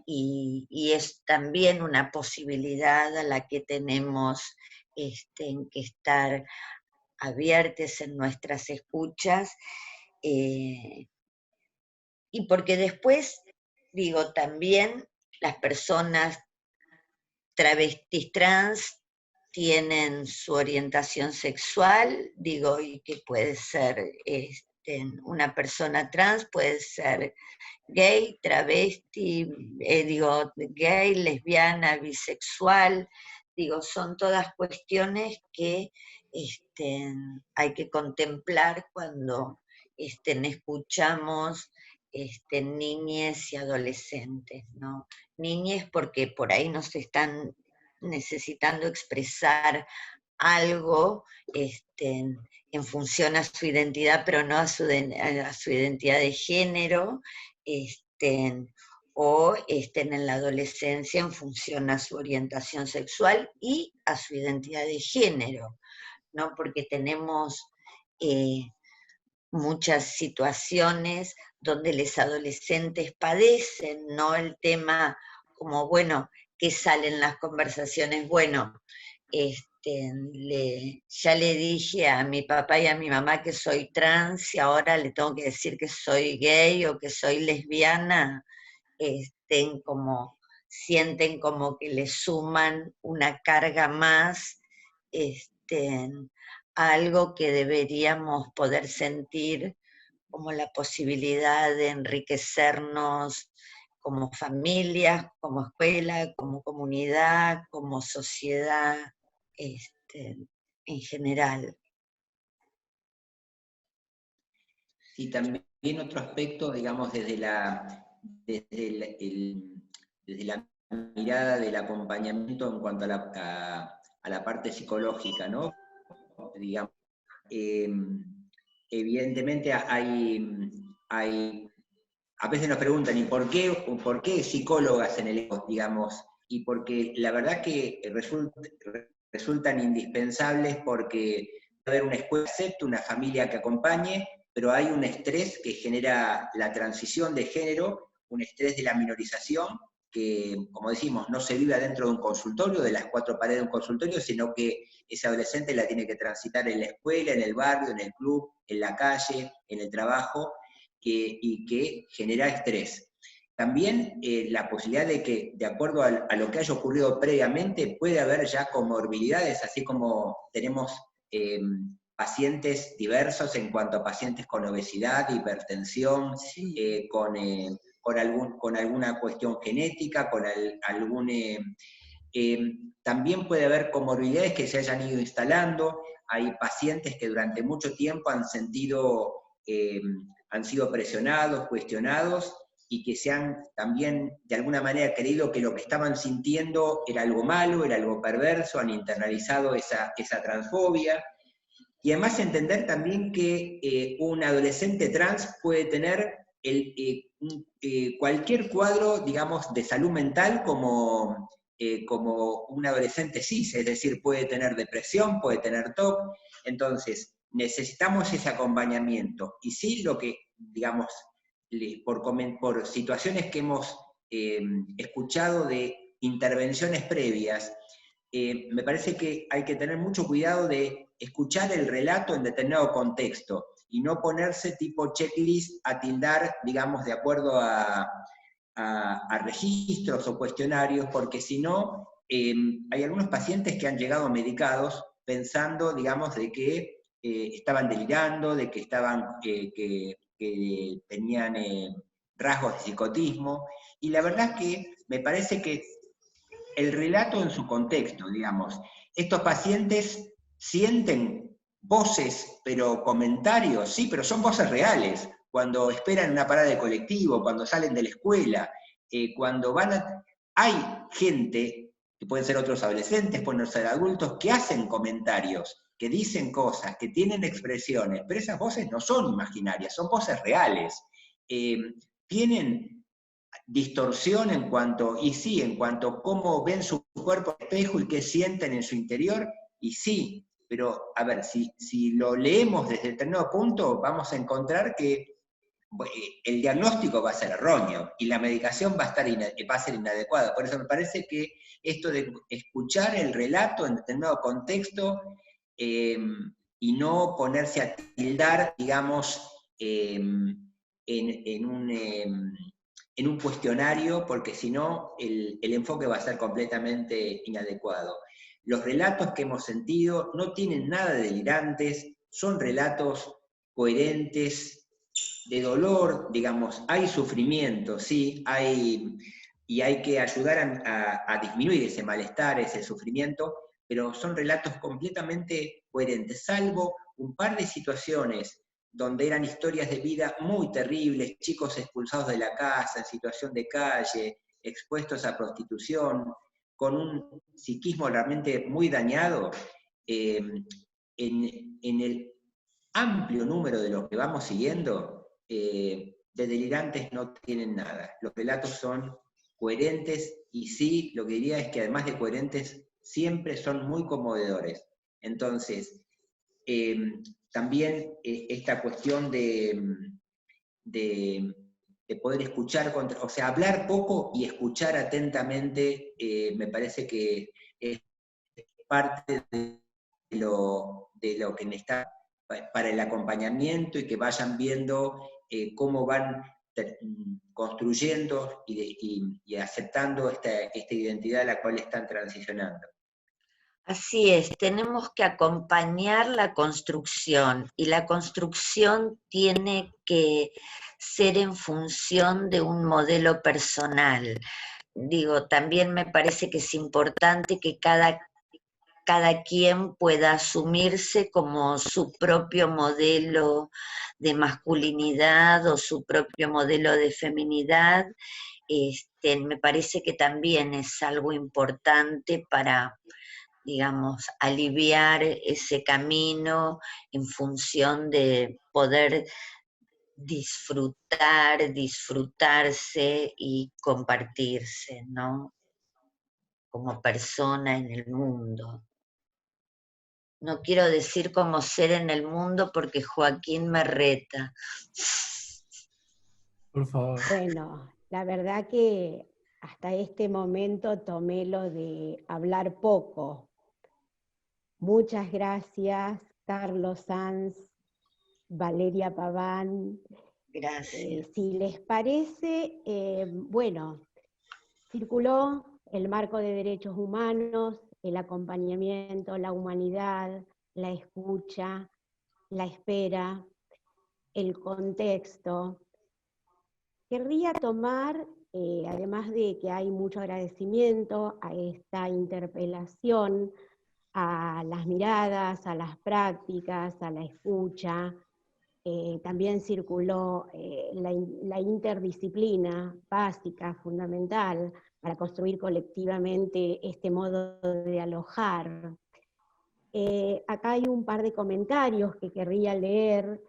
y es también una posibilidad a la que tenemos que estar abiertos en nuestras escuchas, y porque después, digo, también las personas travestis trans tienen su orientación sexual, digo, y que puede ser una persona trans, puede ser gay, travesti, digo, gay, lesbiana, bisexual, digo, son todas cuestiones que hay que contemplar cuando escuchamos niñes y adolescentes, ¿no? Niñes porque por ahí nos están necesitando expresar algo en función a su identidad, pero no a su identidad de género, o en la adolescencia en función a su orientación sexual y a su identidad de género, ¿no? Porque tenemos muchas situaciones donde los adolescentes padecen, ¿no? El tema como, bueno, que salen las conversaciones, bueno, ya le dije a mi papá y a mi mamá que soy trans y ahora le tengo que decir que soy gay o que soy lesbiana, como, sienten como que le suman una carga más, a algo que deberíamos poder sentir como la posibilidad de enriquecernos como familia, como escuela, como comunidad, como sociedad, en general. Sí, también otro aspecto, digamos, desde la mirada del acompañamiento en cuanto a la parte psicológica, ¿no? Digamos, evidentemente a veces nos preguntan, ¿y por qué psicólogas en el ECO, digamos? Y porque la verdad que resultan indispensables porque debe haber una escuela que acepte, una familia que acompañe, pero hay un estrés que genera la transición de género, un estrés de la minorización, que, como decimos, no se vive adentro de un consultorio, de las cuatro paredes de un consultorio, sino que ese adolescente la tiene que transitar en la escuela, en el barrio, en el club, en la calle, en el trabajo, y que genera estrés. También la posibilidad de que, de acuerdo a lo que haya ocurrido previamente, puede haber ya comorbilidades, así como tenemos pacientes diversos en cuanto a pacientes con obesidad, hipertensión, Sí. con alguna cuestión genética, con también puede haber comorbilidades que se hayan ido instalando. Hay pacientes que durante mucho tiempo han sido presionados, cuestionados, y que se han también de alguna manera creído que lo que estaban sintiendo era algo malo, era algo perverso, han internalizado esa transfobia. Y además entender también que un adolescente trans puede tener cualquier cuadro, digamos, de salud mental como un adolescente cis, es decir, puede tener depresión, puede tener TOC. Entonces, necesitamos ese acompañamiento. Y sí, lo que, digamos, por situaciones que hemos escuchado de intervenciones previas, me parece que hay que tener mucho cuidado de escuchar el relato en determinado contexto y no ponerse tipo checklist a tildar, digamos, de acuerdo a registros o cuestionarios, porque si no, hay algunos pacientes que han llegado medicados pensando, digamos, de que estaban delirando, de que que tenían rasgos de psicotismo, y la verdad es que me parece que el relato en su contexto, digamos, estos pacientes sienten voces, pero comentarios, sí, pero son voces reales, cuando esperan una parada de colectivo, cuando salen de la escuela, cuando van a... Hay gente, que pueden ser otros adolescentes, pueden ser adultos, que hacen comentarios, que dicen cosas, que tienen expresiones, pero esas voces no son imaginarias, son voces reales. Tienen distorsión en cuanto, y sí, en cuanto a cómo ven su cuerpo en el espejo y qué sienten en su interior, y sí, pero a ver, si lo leemos desde determinado punto, vamos a encontrar que el diagnóstico va a ser erróneo y la medicación va a ser inadecuada. Por eso me parece que esto de escuchar el relato en determinado contexto y no ponerse a tildar, digamos, en un cuestionario, porque si no, el enfoque va a ser completamente inadecuado. Los relatos que hemos sentido no tienen nada de delirantes, son relatos coherentes, de dolor, digamos, hay sufrimiento, sí, y hay que ayudar a disminuir ese malestar, ese sufrimiento, pero son relatos completamente coherentes, salvo un par de situaciones donde eran historias de vida muy terribles, chicos expulsados de la casa, en situación de calle, expuestos a prostitución, con un psiquismo realmente muy dañado. En el amplio número de los que vamos siguiendo, de delirantes no tienen nada. Los relatos son coherentes y sí, lo que diría es que además de coherentes, siempre son muy conmovedores. Entonces, también esta cuestión de, de poder escuchar, o sea, hablar poco y escuchar atentamente, me parece que es parte de lo que necesita para el acompañamiento y que vayan viendo cómo van construyendo y aceptando esta identidad a la cual están transicionando. Así es, tenemos que acompañar la construcción y la construcción tiene que ser en función de un modelo personal. Digo, también me parece que es importante que cada quien pueda asumirse como su propio modelo de masculinidad o su propio modelo de feminidad. Me parece que también es algo importante para, digamos, aliviar ese camino en función de poder disfrutarse y compartirse, ¿no? Como persona en el mundo. No quiero decir como ser en el mundo porque Joaquín me reta. Por favor. Bueno, la verdad que hasta este momento tomé lo de hablar poco. Muchas gracias, Carlos Sanz, Valeria Paván. Gracias. Si les parece, bueno, circuló el marco de derechos humanos, el acompañamiento, la humanidad, la escucha, la espera, el contexto. Querría tomar, además de que hay mucho agradecimiento a esta interpelación, a las miradas, a las prácticas, a la escucha. También circuló la interdisciplina básica, fundamental, para construir colectivamente este modo de alojar. Acá hay un par de comentarios que querría leer.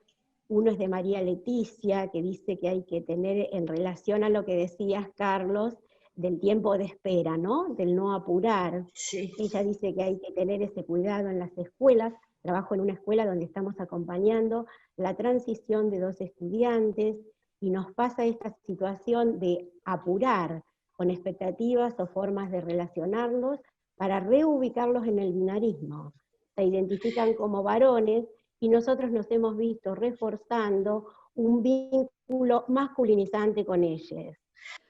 Uno es de María Leticia, que dice que hay que tener, en relación a lo que decías, Carlos, del tiempo de espera, ¿no? Del no apurar. Sí. Ella dice que hay que tener ese cuidado en las escuelas. Trabajo en una escuela donde estamos acompañando la transición de 2 estudiantes y nos pasa esta situación de apurar con expectativas o formas de relacionarlos para reubicarlos en el binarismo. Se identifican como varones y nosotros nos hemos visto reforzando un vínculo masculinizante con ellos.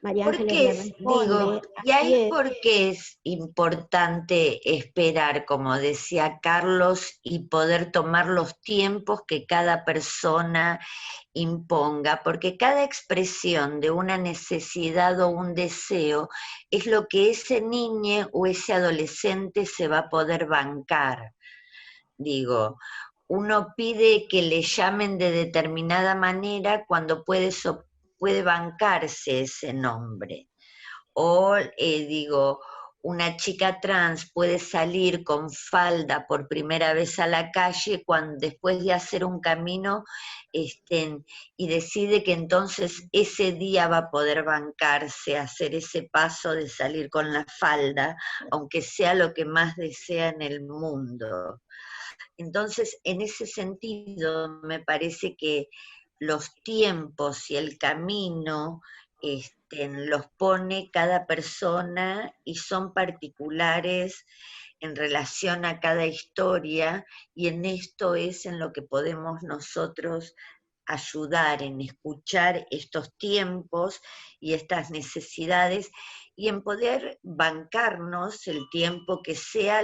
María ¿Por Ángeles qué le es, digo, responde, y así ahí es. por qué es importante esperar, como decía Carlos, y poder tomar los tiempos que cada persona imponga? Porque cada expresión de una necesidad o un deseo es lo que ese niño o ese adolescente se va a poder bancar. Digo, uno pide que le llamen de determinada manera cuando puede bancarse ese nombre. O digo, una chica trans puede salir con falda por primera vez a la calle cuando después de hacer un camino y decide que entonces ese día va a poder bancarse, hacer ese paso de salir con la falda, aunque sea lo que más desea en el mundo. Entonces, en ese sentido, me parece que los tiempos y el camino los pone cada persona y son particulares en relación a cada historia, y en esto es en lo que podemos nosotros ayudar, en escuchar estos tiempos y estas necesidades, y en poder bancarnos el tiempo que sea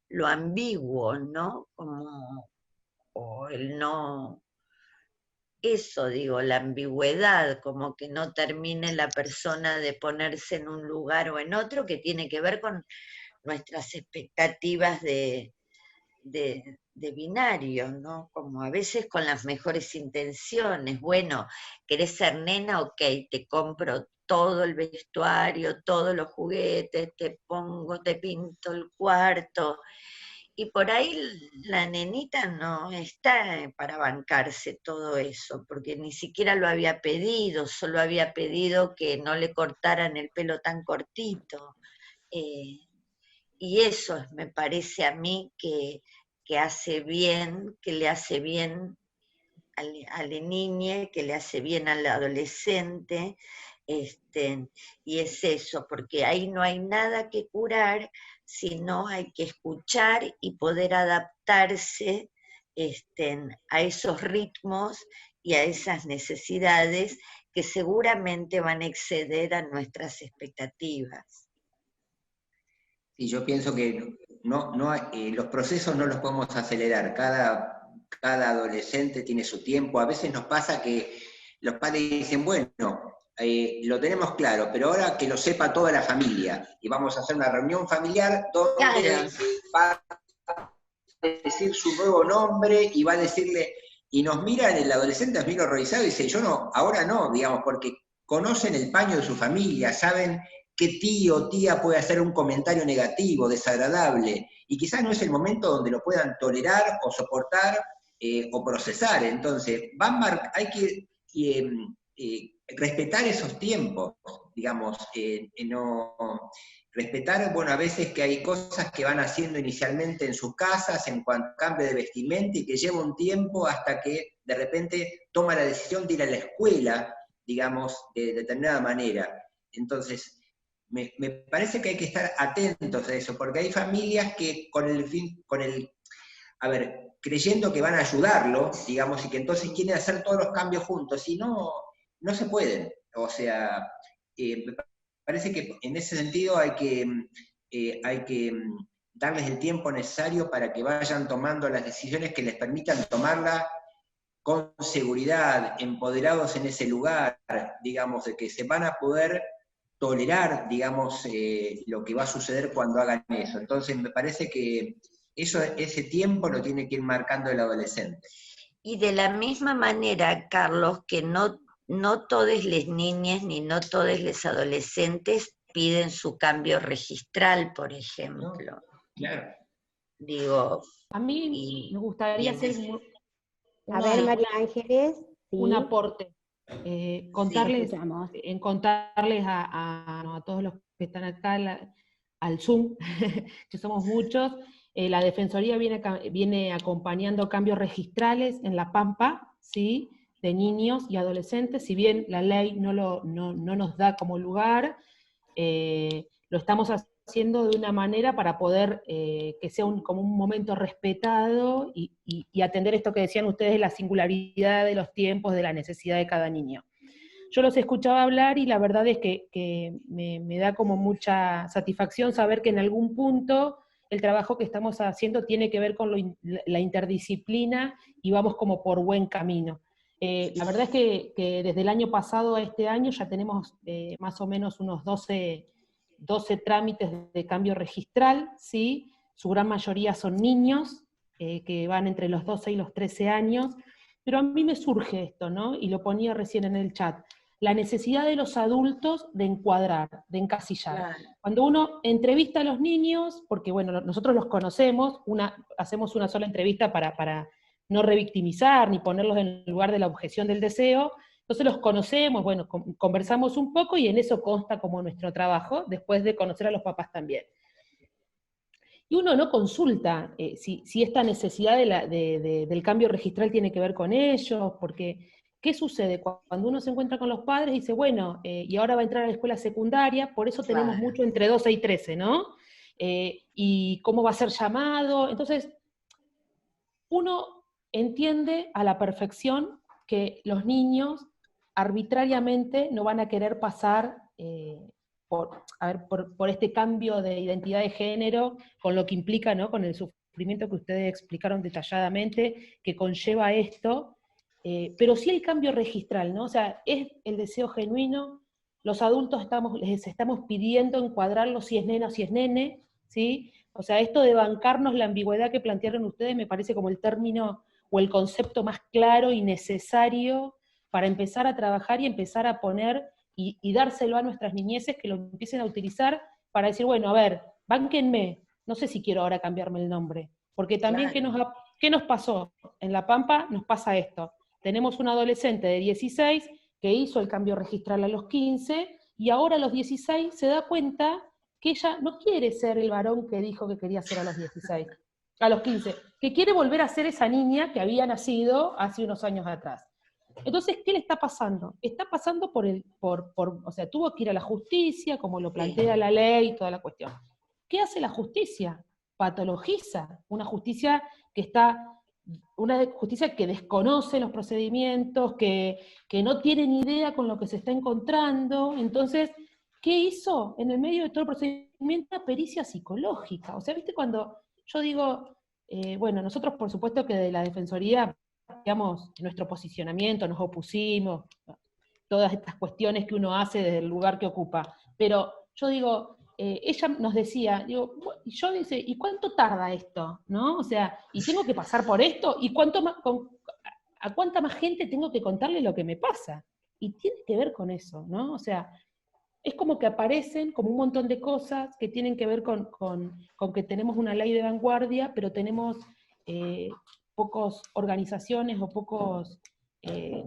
lo ambiguo, ¿no? Como, o el no, eso digo, la ambigüedad, como que no termine la persona de ponerse en un lugar o en otro, que tiene que ver con nuestras expectativas de binario, ¿no? Como a veces con las mejores intenciones. Bueno, ¿querés ser nena? Ok, te compro todo el vestuario, todos los juguetes, te pinto el cuarto. Y por ahí la nenita no está para bancarse todo eso, porque ni siquiera lo había pedido, solo había pedido que no le cortaran el pelo tan cortito. Eh, y eso me parece a mí que hace bien, que le hace bien a la niña, que le hace bien al adolescente, y es eso, porque ahí no hay nada que curar, sino hay que escuchar y poder adaptarse a esos ritmos y a esas necesidades que seguramente van a exceder a nuestras expectativas. Y yo pienso que los procesos no los podemos acelerar. Cada adolescente tiene su tiempo. A veces nos pasa que los padres dicen, bueno, lo tenemos claro, pero ahora que lo sepa toda la familia. Y vamos a hacer una reunión familiar donde Claro. va a decir su nuevo nombre y va a decirle, y nos mira, el adolescente nos mira horrorizado y dice, yo no, ahora no, digamos, porque conocen el paño de su familia, saben qué tío o tía puede hacer un comentario negativo, desagradable, y quizás no es el momento donde lo puedan tolerar o soportar o procesar. Entonces, hay que respetar esos tiempos, digamos, no respetar, bueno, a veces que hay cosas que van haciendo inicialmente en sus casas en cuanto a cambio de vestimenta y que lleva un tiempo hasta que de repente toma la decisión de ir a la escuela, digamos, de determinada manera. Entonces, me parece que hay que estar atentos a eso, porque hay familias que creyendo que van a ayudarlo, digamos, y que entonces quieren hacer todos los cambios juntos, y no se pueden. O sea, me parece que en ese sentido hay que darles el tiempo necesario para que vayan tomando las decisiones que les permitan tomarla con seguridad, empoderados en ese lugar, digamos, de que se van a poder tolerar, digamos, lo que va a suceder cuando hagan eso. Entonces, me parece que ese tiempo lo tiene que ir marcando el adolescente. Y de la misma manera, Carlos, que no todas las niñas ni no todos los adolescentes piden su cambio registral, por ejemplo. ¿No? Claro. Digo, a mí me gustaría hacer a ver, María Ángeles, ¿sí? un aporte. Contarles a todos los que están acá al Zoom, que somos muchos, la Defensoría viene acompañando cambios registrales en La Pampa, ¿sí?, de niños y adolescentes. Si bien la ley no nos da como lugar, lo estamos haciendo de una manera para poder que sea como un momento respetado y atender esto que decían ustedes, la singularidad de los tiempos, de la necesidad de cada niño. yo los escuchaba hablar y la verdad es que me da como mucha satisfacción saber que en algún punto el trabajo que estamos haciendo tiene que ver con la interdisciplina y vamos como por buen camino. La verdad es que desde el año pasado a este año ya tenemos más o menos unos 12 trámites de cambio registral, ¿sí? Su gran mayoría son niños, que van entre los 12 y los 13 años, pero a mí me surge esto, ¿no? Y lo ponía recién en el chat, la necesidad de los adultos de encuadrar, de encasillar. Claro. Cuando uno entrevista a los niños, porque bueno, nosotros los conocemos, hacemos una sola entrevista para no revictimizar ni ponerlos en el lugar de la objeción del deseo, entonces los conocemos, bueno, conversamos un poco y en eso consta como nuestro trabajo, después de conocer a los papás también. Y uno no consulta si esta necesidad del cambio registral tiene que ver con ellos, porque ¿qué sucede? Cuando uno se encuentra con los padres y dice, bueno, y ahora va a entrar a la escuela secundaria, por eso tenemos mucho entre 12 y 13, ¿no? Y cómo va a ser llamado. Entonces, uno entiende a la perfección que los niños arbitrariamente no van a querer pasar por este cambio de identidad de género, con lo que implica, ¿no? Con el sufrimiento que ustedes explicaron detalladamente, que conlleva esto, pero sí el cambio registral, ¿no? O sea, es el deseo genuino, los adultos les estamos pidiendo encuadrarlo si es nena o si es nene, ¿sí? O sea, esto de bancarnos la ambigüedad que plantearon ustedes me parece como el término o el concepto más claro y necesario para empezar a trabajar y empezar a poner y dárselo a nuestras niñeces que lo empiecen a utilizar para decir, bueno, a ver, bánquenme, no sé si quiero ahora cambiarme el nombre, porque también Claro. ¿qué nos pasó? En La Pampa nos pasa esto. Tenemos un adolescente de 16 que hizo el cambio registral a los 15 y ahora a los 16 se da cuenta que ella no quiere ser el varón que dijo que quería ser a los 16, a los 15, que quiere volver a ser esa niña que había nacido hace unos años atrás. Entonces, ¿qué le está pasando? Está pasando o sea, tuvo que ir a la justicia, como lo plantea la ley y toda la cuestión. ¿Qué hace la justicia? Patologiza, una justicia que desconoce los procedimientos, que no tiene ni idea con lo que se está encontrando. Entonces, ¿qué hizo? En el medio de todo el procedimiento, pericia psicológica. O sea, ¿viste cuando yo digo, bueno, nosotros por supuesto que de la Defensoría, digamos, nuestro posicionamiento, nos opusimos, todas estas cuestiones que uno hace desde el lugar que ocupa, pero yo digo, ella nos decía, digo, yo dice, ¿y cuánto tarda esto? ¿No? O sea, ¿y tengo que pasar por esto? ¿Y a cuánta más gente tengo que contarle lo que me pasa? Y tiene que ver con eso, ¿no? O sea, es como que aparecen como un montón de cosas que tienen que ver con que tenemos una ley de vanguardia, pero tenemos pocas organizaciones o pocas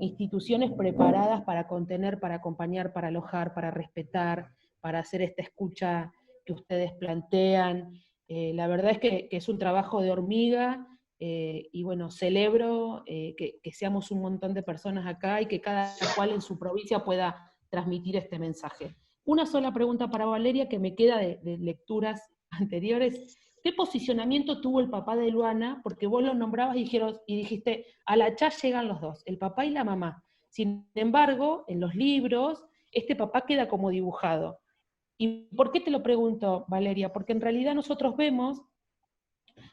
instituciones preparadas para contener, para acompañar, para alojar, para respetar, para hacer esta escucha que ustedes plantean. La verdad es que es un trabajo de hormiga, y bueno, celebro que seamos un montón de personas acá y que cada cual en su provincia pueda transmitir este mensaje. Una sola pregunta para Valeria que me queda de lecturas anteriores. ¿Qué posicionamiento tuvo el papá de Luana? Porque vos lo nombrabas y dijiste, a la CHA llegan los dos, el papá y la mamá. Sin embargo, en los libros, este papá queda como dibujado. ¿Y por qué te lo pregunto, Valeria? Porque en realidad nosotros vemos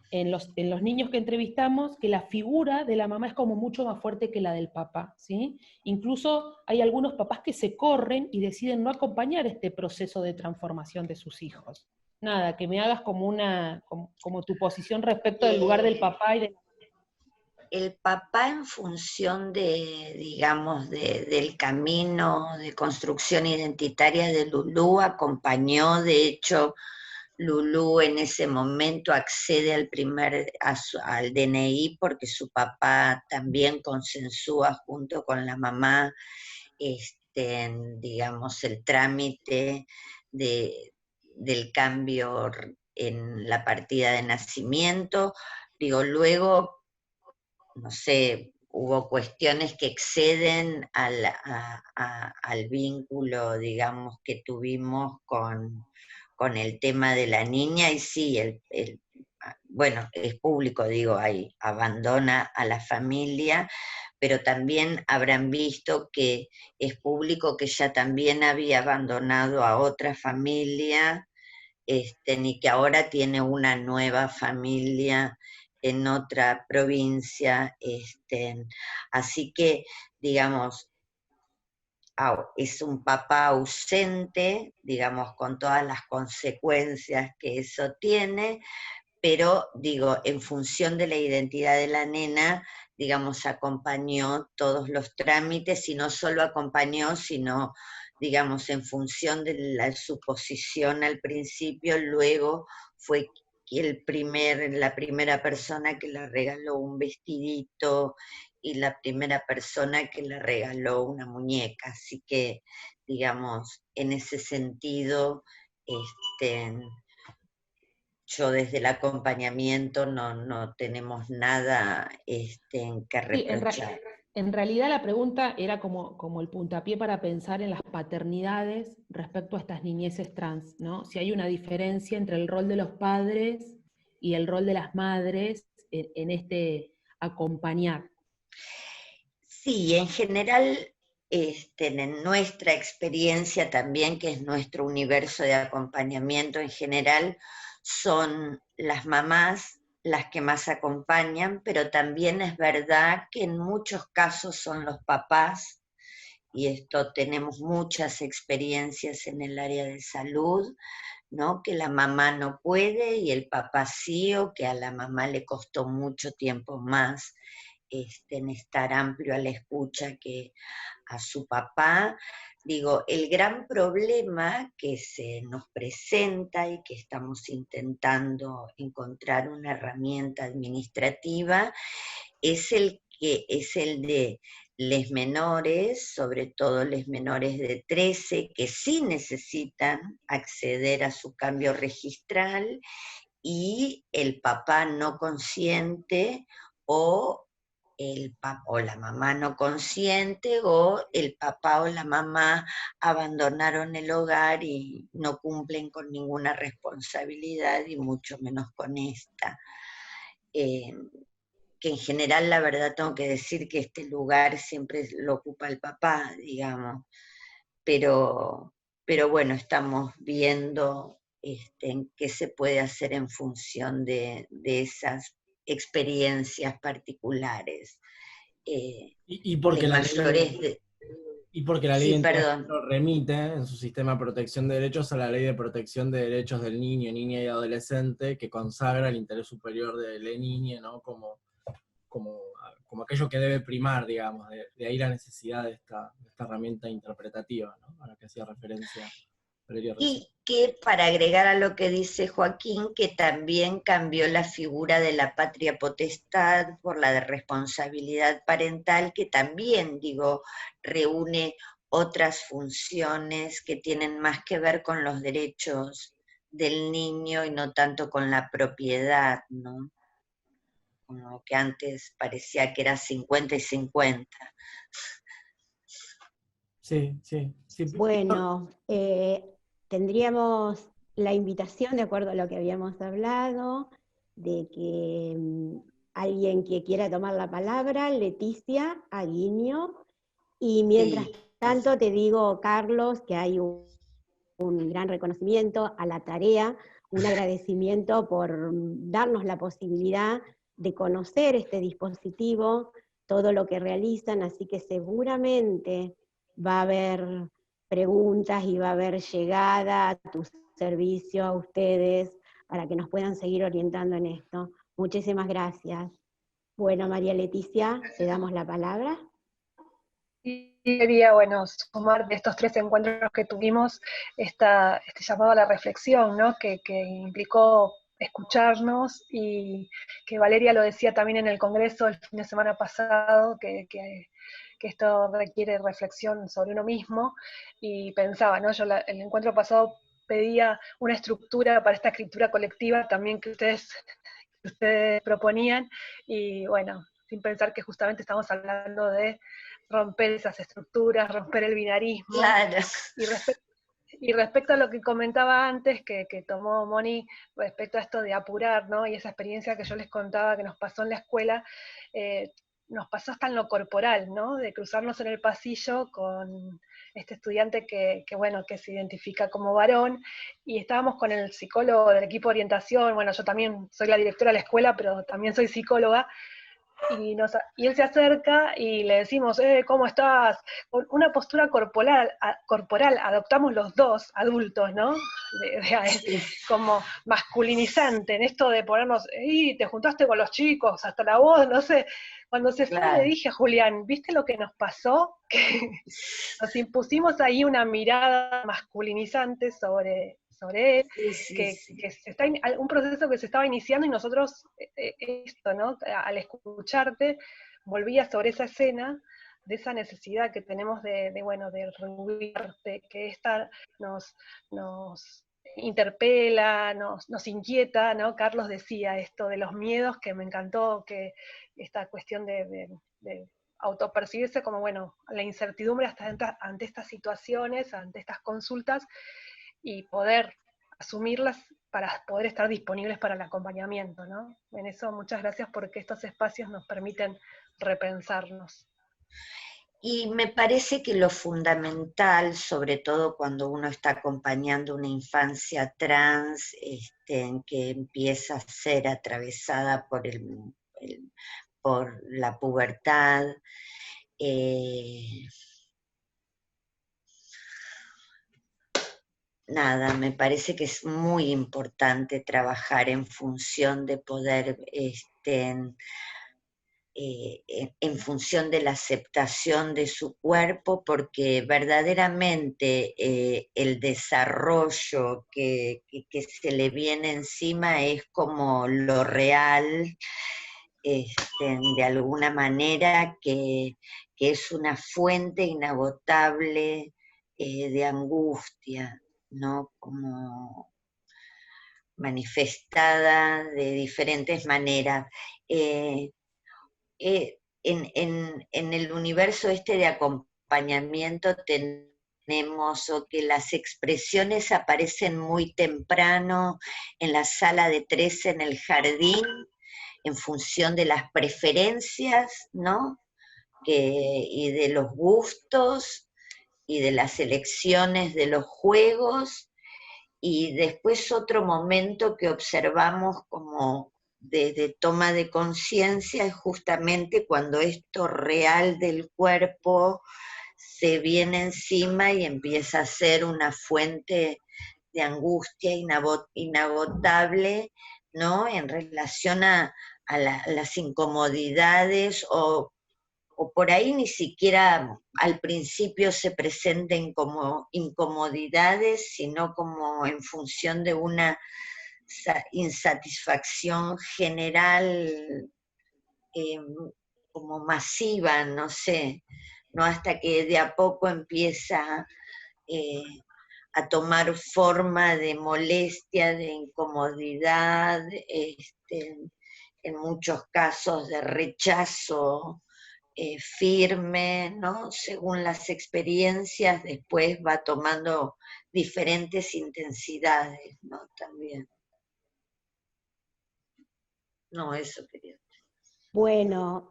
en los niños que entrevistamos que la figura de la mamá es como mucho más fuerte que la del papá, ¿sí? Incluso hay algunos papás que se corren y deciden no acompañar este proceso de transformación de sus hijos. Nada, que me hagas como tu posición respecto del lugar del papá y de la... El papá, en función digamos, del camino de construcción identitaria de Lulú, acompañó. De hecho, Lulú en ese momento accede al DNI porque su papá también consensúa junto con la mamá, digamos, el trámite del cambio en la partida de nacimiento. Digo, luego, no sé, hubo cuestiones que exceden al vínculo, digamos, que tuvimos con el tema de la niña, y sí, bueno, es público, digo, ahí abandona a la familia, pero también habrán visto que es público que ella también había abandonado a otra familia, y que ahora tiene una nueva familia en otra provincia. Así que, digamos, es un papá ausente, digamos, con todas las consecuencias que eso tiene, pero digo, en función de la identidad de la nena, digamos, acompañó todos los trámites, y no solo acompañó, sino, digamos, en función de su posición al principio, luego fue la primera persona que le regaló un vestidito y la primera persona que le regaló una muñeca. Así que, digamos, en ese sentido, yo desde el acompañamiento no tenemos nada en que Sí, reprochar. en realidad la pregunta era como el puntapié para pensar en las paternidades respecto a estas niñeces trans, ¿no? Si hay una diferencia entre el rol de los padres y el rol de las madres en este acompañar. Sí, en general, en nuestra experiencia también, que es nuestro universo de acompañamiento en general, son las mamás las que más acompañan, pero también es verdad que en muchos casos son los papás, y esto tenemos muchas experiencias en el área de salud, ¿no? Que la mamá no puede y el papá sí, o que a la mamá le costó mucho tiempo más en estar amplio a la escucha que a su papá. Digo, el gran problema que se nos presenta y que estamos intentando encontrar una herramienta administrativa es el de les menores, sobre todo les menores de 13, que sí necesitan acceder a su cambio registral, y el papá no consciente, o o la mamá no consciente, o el papá o la mamá abandonaron el hogar y no cumplen con ninguna responsabilidad, y mucho menos con esta. Que en general, la verdad, tengo que decir que este lugar siempre lo ocupa el papá, digamos, pero, pero bueno, estamos viendo en qué se puede hacer en función de esas experiencias particulares. Y porque Les la mayores ley, y porque la ley Sí, en todo perdón. caso remite en su sistema de protección de derechos a la Ley de Protección de Derechos del Niño, Niña y Adolescente, que consagra el interés superior de la niña, ¿no? Como aquello que debe primar, digamos, de ahí la necesidad de esta herramienta interpretativa, ¿no? A la que hacía referencia Valeria recién. Y que, para agregar a lo que dice Joaquín, que también cambió la figura de la patria potestad por la de responsabilidad parental, que también, digo, reúne otras funciones que tienen más que ver con los derechos del niño y no tanto con la propiedad, ¿no? Como que antes parecía que era 50 y 50. Sí, sí, sí. Bueno, tendríamos la invitación, de acuerdo a lo que habíamos hablado, de que alguien que quiera tomar la palabra, Leticia Aguiño, y mientras Sí. tanto te digo, Carlos, que hay un gran reconocimiento a la tarea, un agradecimiento por darnos la posibilidad de conocer este dispositivo, todo lo que realizan, así que seguramente va a haber preguntas y va a haber llegada a tu servicio, a ustedes, para que nos puedan seguir orientando en esto. Muchísimas gracias. Bueno, María Leticia, te damos la palabra. Y quería, bueno, sumar de estos 3 encuentros que tuvimos este llamado a la reflexión, ¿no? Que implicó escucharnos, y que Valeria lo decía también en el Congreso el fin de semana pasado, que esto requiere reflexión sobre uno mismo, y pensaba, ¿no? Yo el encuentro pasado pedía una estructura para esta escritura colectiva también que ustedes proponían, y bueno, sin pensar que justamente estamos hablando de romper esas estructuras, romper el binarismo. Claro. Y respecto a lo que comentaba antes, que tomó Moni, respecto a esto de apurar, ¿no? Y esa experiencia que yo les contaba que nos pasó en la escuela, nos pasó hasta en lo corporal, ¿no? De cruzarnos en el pasillo con este estudiante bueno, que se identifica como varón, y estábamos con el psicólogo del equipo de orientación, bueno, yo también soy la directora de la escuela, pero también soy psicóloga, y él se acerca y le decimos, ¿cómo estás? Con una postura corporal adoptamos los dos adultos, ¿no? Sí, Como masculinizante, en esto de ponernos, te juntaste con los chicos, hasta la voz, no sé. Cuando se fue le claro. dije a Julián, ¿viste lo que nos pasó? Que nos impusimos ahí una mirada masculinizante sobre él, Sí, sí, sí. que un proceso que se estaba iniciando, y nosotros, esto, ¿no? Al escucharte, volvía sobre esa escena, de esa necesidad que tenemos bueno, de reubicarte, que esta nos interpela, nos inquieta, ¿no? Carlos decía esto de los miedos, que me encantó, que esta cuestión de autopercibirse como, bueno, la incertidumbre ante estas situaciones, ante estas consultas, y poder asumirlas para poder estar disponibles para el acompañamiento, ¿no? En eso, muchas gracias, porque estos espacios nos permiten repensarnos. Y me parece que lo fundamental, sobre todo cuando uno está acompañando una infancia trans, en que empieza a ser atravesada por la pubertad, nada, me parece que es muy importante trabajar en función de poder, en función de la aceptación de su cuerpo, porque verdaderamente el desarrollo que se le viene encima es como lo real, de alguna manera, que es una fuente inagotable de angustia, ¿no? Como manifestada de diferentes maneras. En el universo este de acompañamiento tenemos o que las expresiones aparecen muy temprano en la sala de 13 en el jardín, en función de las preferencias, ¿no? Y de los gustos y de las elecciones de los juegos, y después otro momento que observamos como de toma de conciencia es justamente cuando esto real del cuerpo se viene encima y empieza a ser una fuente de angustia inagotable, ¿no? En relación a las incomodidades, o por ahí ni siquiera al principio se presenten como incomodidades, sino como en función de una insatisfacción general, eh, como masiva, no sé, ¿no? Hasta que de a poco empieza eh, a tomar forma de molestia, de incomodidad, en muchos casos de rechazo firme, ¿no? Según las experiencias, después va tomando diferentes intensidades, ¿no? También. No, eso quería. Bueno,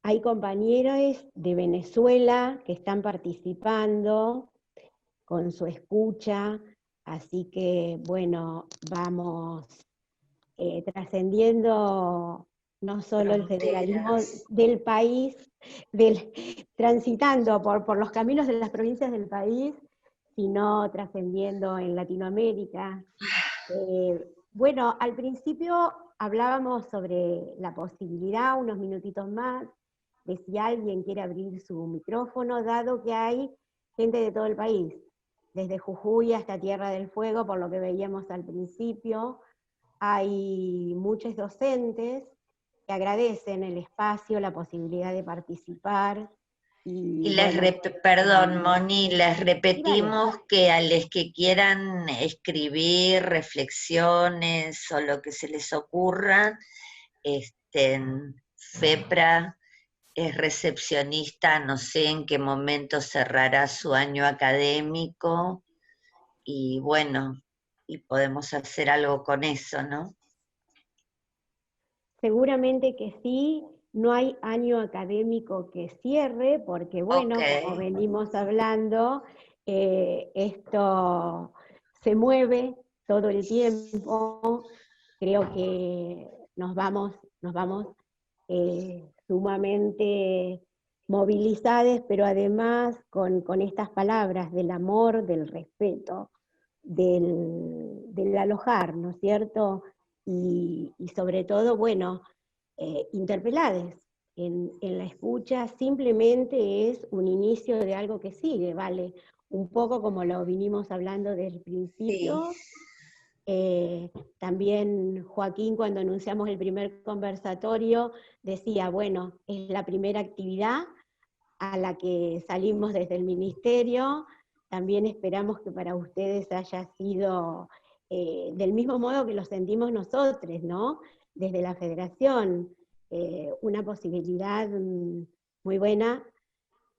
hay compañeros de Venezuela que están participando con su escucha, así que, bueno, vamos trascendiendo no solo el federalismo del país, transitando por los caminos de las provincias del país, sino trascendiendo en Latinoamérica. Bueno, al principio hablábamos sobre la posibilidad, unos minutitos más, de si alguien quiere abrir su micrófono, dado que hay gente de todo el país, desde Jujuy hasta Tierra del Fuego, por lo que veíamos al principio. Hay muchos docentes que agradecen el espacio, la posibilidad de participar. Y bueno, perdón, Moni, les repetimos que a los que quieran escribir reflexiones o lo que se les ocurra, FEPRA es recepcionista, no sé en qué momento cerrará su año académico, y bueno, y podemos hacer algo con eso, ¿no? seguramente que sí. no hay año académico que cierre, porque bueno, como Ok. venimos hablando, esto se mueve todo el tiempo. Creo que nos vamos sumamente movilizadas, pero además con estas palabras del amor, del respeto, del alojar, ¿no es cierto? Y sobre todo, bueno, interpelades. En la escucha simplemente es un inicio de algo que sigue, ¿vale? Un poco como lo vinimos hablando desde el Sí. principio. También Joaquín, cuando anunciamos el primer conversatorio, decía, bueno, es la primera actividad a la que salimos desde el ministerio. También esperamos que para ustedes haya sido del mismo modo que lo sentimos nosotros, ¿no? Desde la federación, una posibilidad muy buena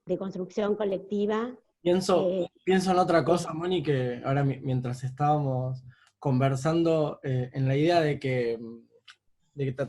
de construcción colectiva. Pienso en otra Sí, cosa, Moni, que ahora mientras estábamos conversando, en la idea de que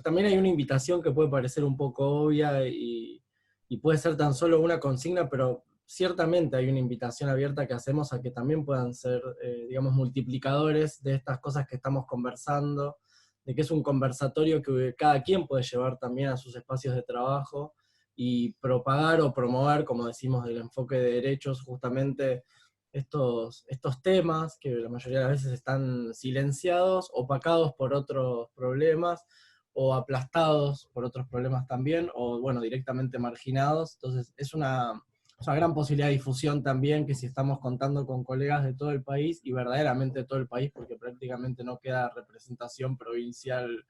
también hay una invitación que puede parecer un poco obvia y puede ser tan solo una consigna, pero ciertamente hay una invitación abierta que hacemos a que también puedan ser, digamos, multiplicadores de estas cosas que estamos conversando, de que es un conversatorio que cada quien puede llevar también a sus espacios de trabajo y propagar o promover, como decimos, del enfoque de derechos, justamente estos temas que la mayoría de las veces están silenciados, opacados por otros problemas, o aplastados por otros problemas también, o bueno, directamente marginados. Entonces es una gran posibilidad de difusión también, que si estamos contando con colegas de todo el país, y verdaderamente de todo el país, porque prácticamente no queda representación provincial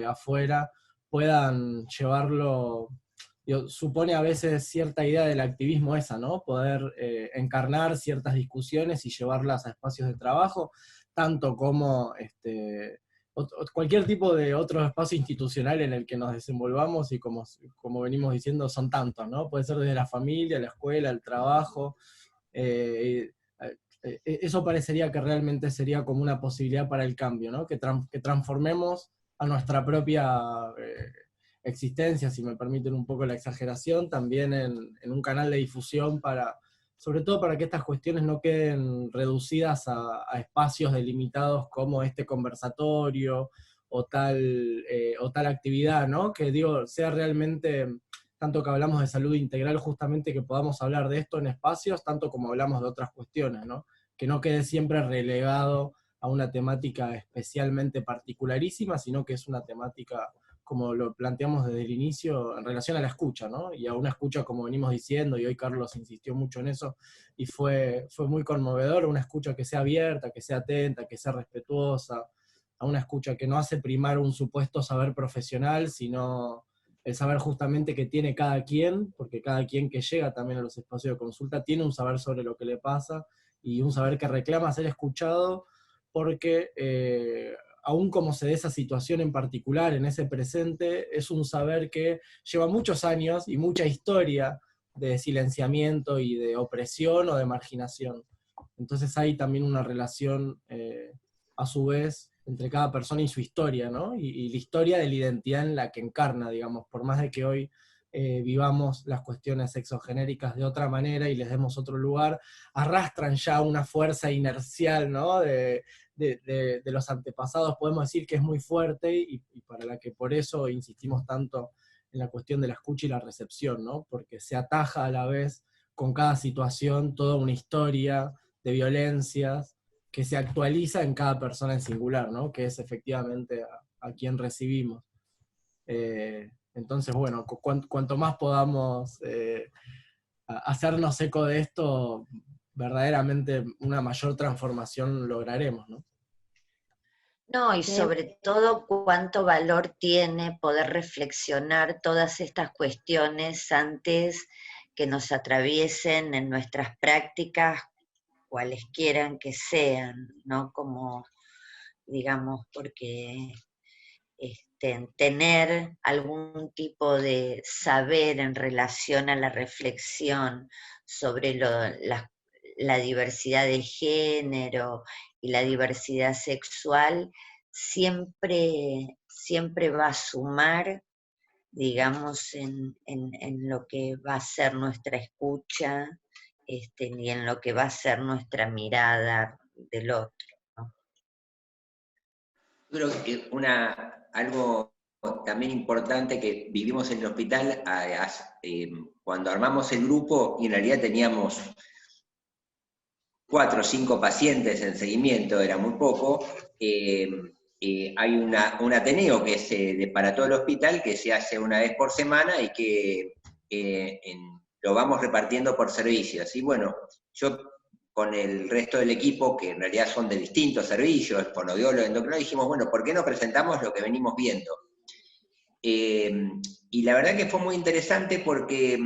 afuera, puedan llevarlo. Supone a veces cierta idea del activismo esa, ¿no? Poder encarnar ciertas discusiones y llevarlas a espacios de trabajo, tanto como cualquier tipo de otro espacio institucional en el que nos desenvolvamos, y como venimos diciendo, son tantos, ¿no? Puede ser desde la familia, la escuela, el trabajo. eh, Eso parecería que realmente sería como una posibilidad para el cambio, ¿no? Que transformemos a nuestra propia existencia, si me permiten un poco la exageración, también en un canal de difusión sobre todo para que estas cuestiones no queden reducidas a espacios delimitados como este conversatorio o tal actividad, ¿no? Que digo, sea realmente, tanto que hablamos de salud integral, justamente que podamos hablar de esto en espacios, tanto como hablamos de otras cuestiones, ¿no? Que no quede siempre relegado a una temática especialmente particularísima, sino que es una temática, como lo planteamos desde el inicio, en relación a la escucha, ¿no? Y a una escucha, como venimos diciendo, y hoy Carlos insistió mucho en eso, y fue muy conmovedor, una escucha que sea abierta, que sea atenta, que sea respetuosa, a una escucha que no hace primar un supuesto saber profesional, sino el saber justamente que tiene cada quien, porque cada quien que llega también a los espacios de consulta tiene un saber sobre lo que le pasa, y un saber que reclama ser escuchado, porque aún como se dé esa situación en particular, en ese presente, es un saber que lleva muchos años y mucha historia de silenciamiento y de opresión o de marginación. Entonces hay también una relación, a su vez, entre cada persona y su historia, ¿no? Y la historia de la identidad en la que encarna, digamos, por más de que hoy vivamos las cuestiones sexogenéricas de otra manera y les demos otro lugar, arrastran ya una fuerza inercial, ¿no? De los antepasados, podemos decir que es muy fuerte, y para la que por eso insistimos tanto en la cuestión de la escucha y la recepción, ¿no? Porque se ataja a la vez con cada situación toda una historia de violencias que se actualiza en cada persona en singular, ¿no? Que es efectivamente a quien recibimos. Entonces, bueno, cuanto más podamos hacernos eco de esto, verdaderamente una mayor transformación lograremos, ¿no? No, y sobre todo cuánto valor tiene poder reflexionar todas estas cuestiones antes que nos atraviesen en nuestras prácticas, cuales quieran que sean, ¿no? Como, digamos, porque tener algún tipo de saber en relación a la reflexión sobre la diversidad de género y la diversidad sexual siempre va a sumar digamos, en lo que va a ser nuestra escucha, ni en lo que va a ser nuestra mirada del otro, ¿no? Creo que algo también importante que vivimos en el hospital, cuando armamos el grupo, y en realidad teníamos 4 o 5 pacientes en seguimiento, era muy poco, hay un Ateneo que es para todo el hospital, que se hace una vez por semana y que lo vamos repartiendo por servicios. Y bueno, yo con el resto del equipo, que en realidad son de distintos servicios, fonoaudiólogos, endocrinólogos, dijimos, bueno, ¿por qué no presentamos lo que venimos viendo? Y la verdad que fue muy interesante porque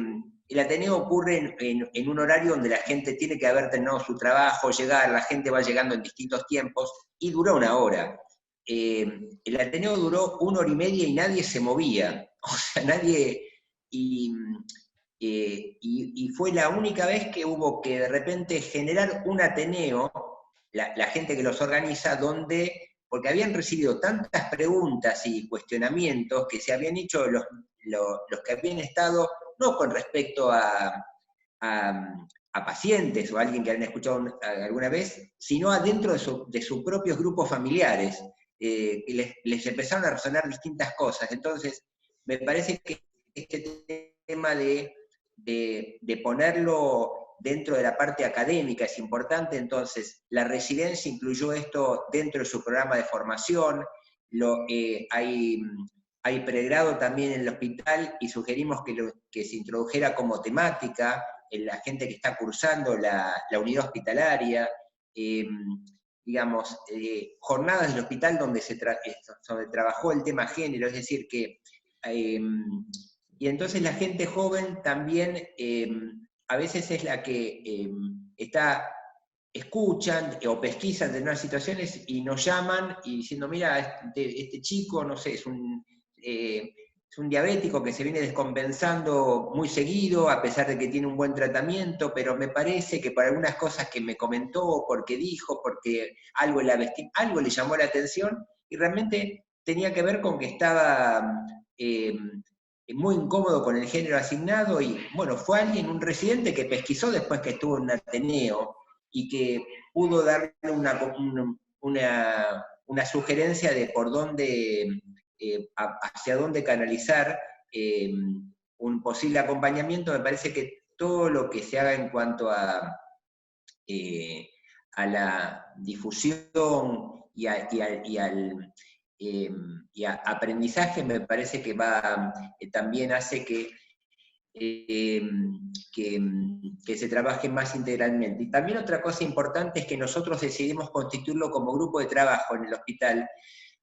el Ateneo ocurre en un horario donde la gente tiene que haber terminado su trabajo, llegar, la gente va llegando en distintos tiempos, y duró 1 hora. El Ateneo duró 1 hora y media y nadie se movía, o sea, nadie... Y fue la única vez que hubo que de repente generar un Ateneo, la gente que los organiza, porque habían recibido tantas preguntas y cuestionamientos que se habían hecho los que habían estado, no con respecto a pacientes o a alguien que habían escuchado alguna vez, sino adentro de sus propios grupos familiares, que les empezaron a resonar distintas cosas. Entonces, me parece que este tema de ponerlo dentro de la parte académica es importante. Entonces la residencia incluyó esto dentro de su programa de formación, hay pregrado también en el hospital y sugerimos que se introdujera como temática en la gente que está cursando la unidad hospitalaria, digamos, jornadas del hospital donde trabajó el tema género, es decir, que... y entonces la gente joven también a veces es la que escuchan o pesquisan determinadas situaciones y nos llaman y diciendo, mira, este chico, no sé, es un diabético que se viene descompensando muy seguido, a pesar de que tiene un buen tratamiento, pero me parece que por algunas cosas que me comentó, porque dijo, porque algo le llamó la atención, y realmente tenía que ver con que estaba... muy incómodo con el género asignado, y bueno, fue un residente que pesquisó después que estuvo en un Ateneo y que pudo darle una sugerencia de por dónde, hacia dónde canalizar un posible acompañamiento. Me parece que todo lo que se haga en cuanto a la difusión y a aprendizaje, me parece que también hace que se trabaje más integralmente. Y también otra cosa importante es que nosotros decidimos constituirlo como grupo de trabajo en el hospital,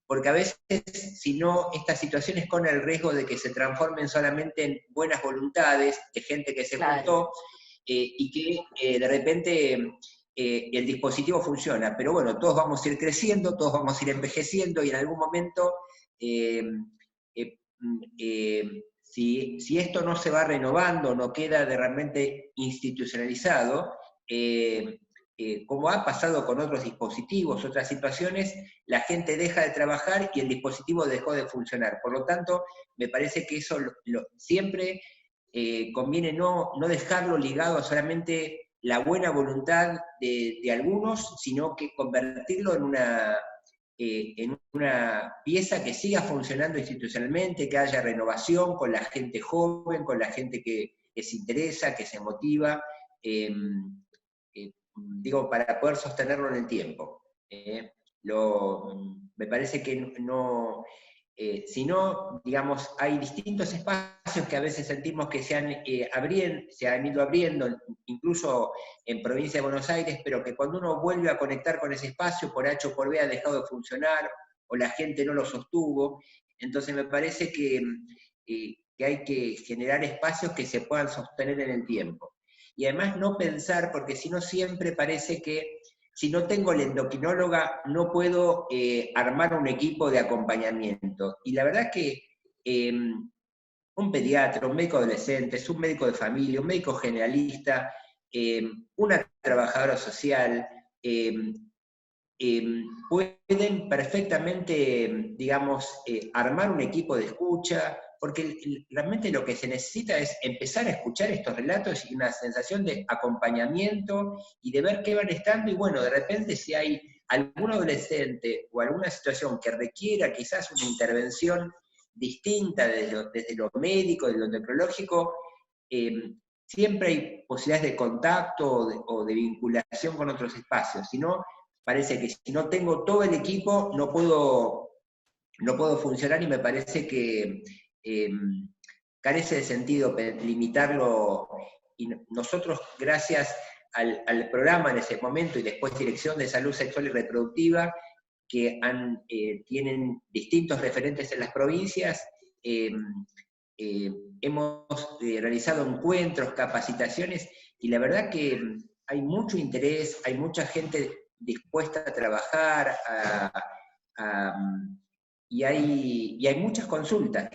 porque a veces, si no, estas situaciones con el riesgo de que se transformen solamente en buenas voluntades de gente que se juntó, y que de repente el dispositivo funciona, pero bueno, todos vamos a ir creciendo, todos vamos a ir envejeciendo, y en algún momento, si esto no se va renovando, no queda realmente institucionalizado, como ha pasado con otros dispositivos, otras situaciones, la gente deja de trabajar y el dispositivo dejó de funcionar. Por lo tanto, me parece que eso siempre conviene no dejarlo ligado a solamente la buena voluntad de algunos, sino que convertirlo en una pieza que siga funcionando institucionalmente, que haya renovación con la gente joven, con la gente que se interesa, que se motiva, digo, para poder sostenerlo en el tiempo. Me parece que si no, digamos, hay distintos espacios que a veces sentimos que se han ido abriendo, incluso en provincia de Buenos Aires, pero que cuando uno vuelve a conectar con ese espacio, por H o por B ha dejado de funcionar, o la gente no lo sostuvo. Entonces me parece que hay que generar espacios que se puedan sostener en el tiempo. Y además no pensar, porque si no siempre parece que si no tengo la endocrinóloga, no puedo armar un equipo de acompañamiento. Y la verdad es que un pediatra, un médico adolescente, un médico de familia, un médico generalista, una trabajadora social, pueden perfectamente, digamos, armar un equipo de escucha, porque realmente lo que se necesita es empezar a escuchar estos relatos y una sensación de acompañamiento y de ver qué van estando, y bueno, de repente si hay algún adolescente o alguna situación que requiera quizás una intervención distinta desde lo médico, desde lo neurológico, siempre hay posibilidades de contacto o de vinculación con otros espacios. Si no, parece que si no tengo todo el equipo, no puedo funcionar, y me parece que carece de sentido limitarlo. Y nosotros, gracias al programa en ese momento, y después Dirección de Salud Sexual y Reproductiva, que tienen distintos referentes en las provincias, hemos realizado encuentros, capacitaciones, y la verdad que hay mucho interés, hay mucha gente dispuesta a trabajar, y hay muchas consultas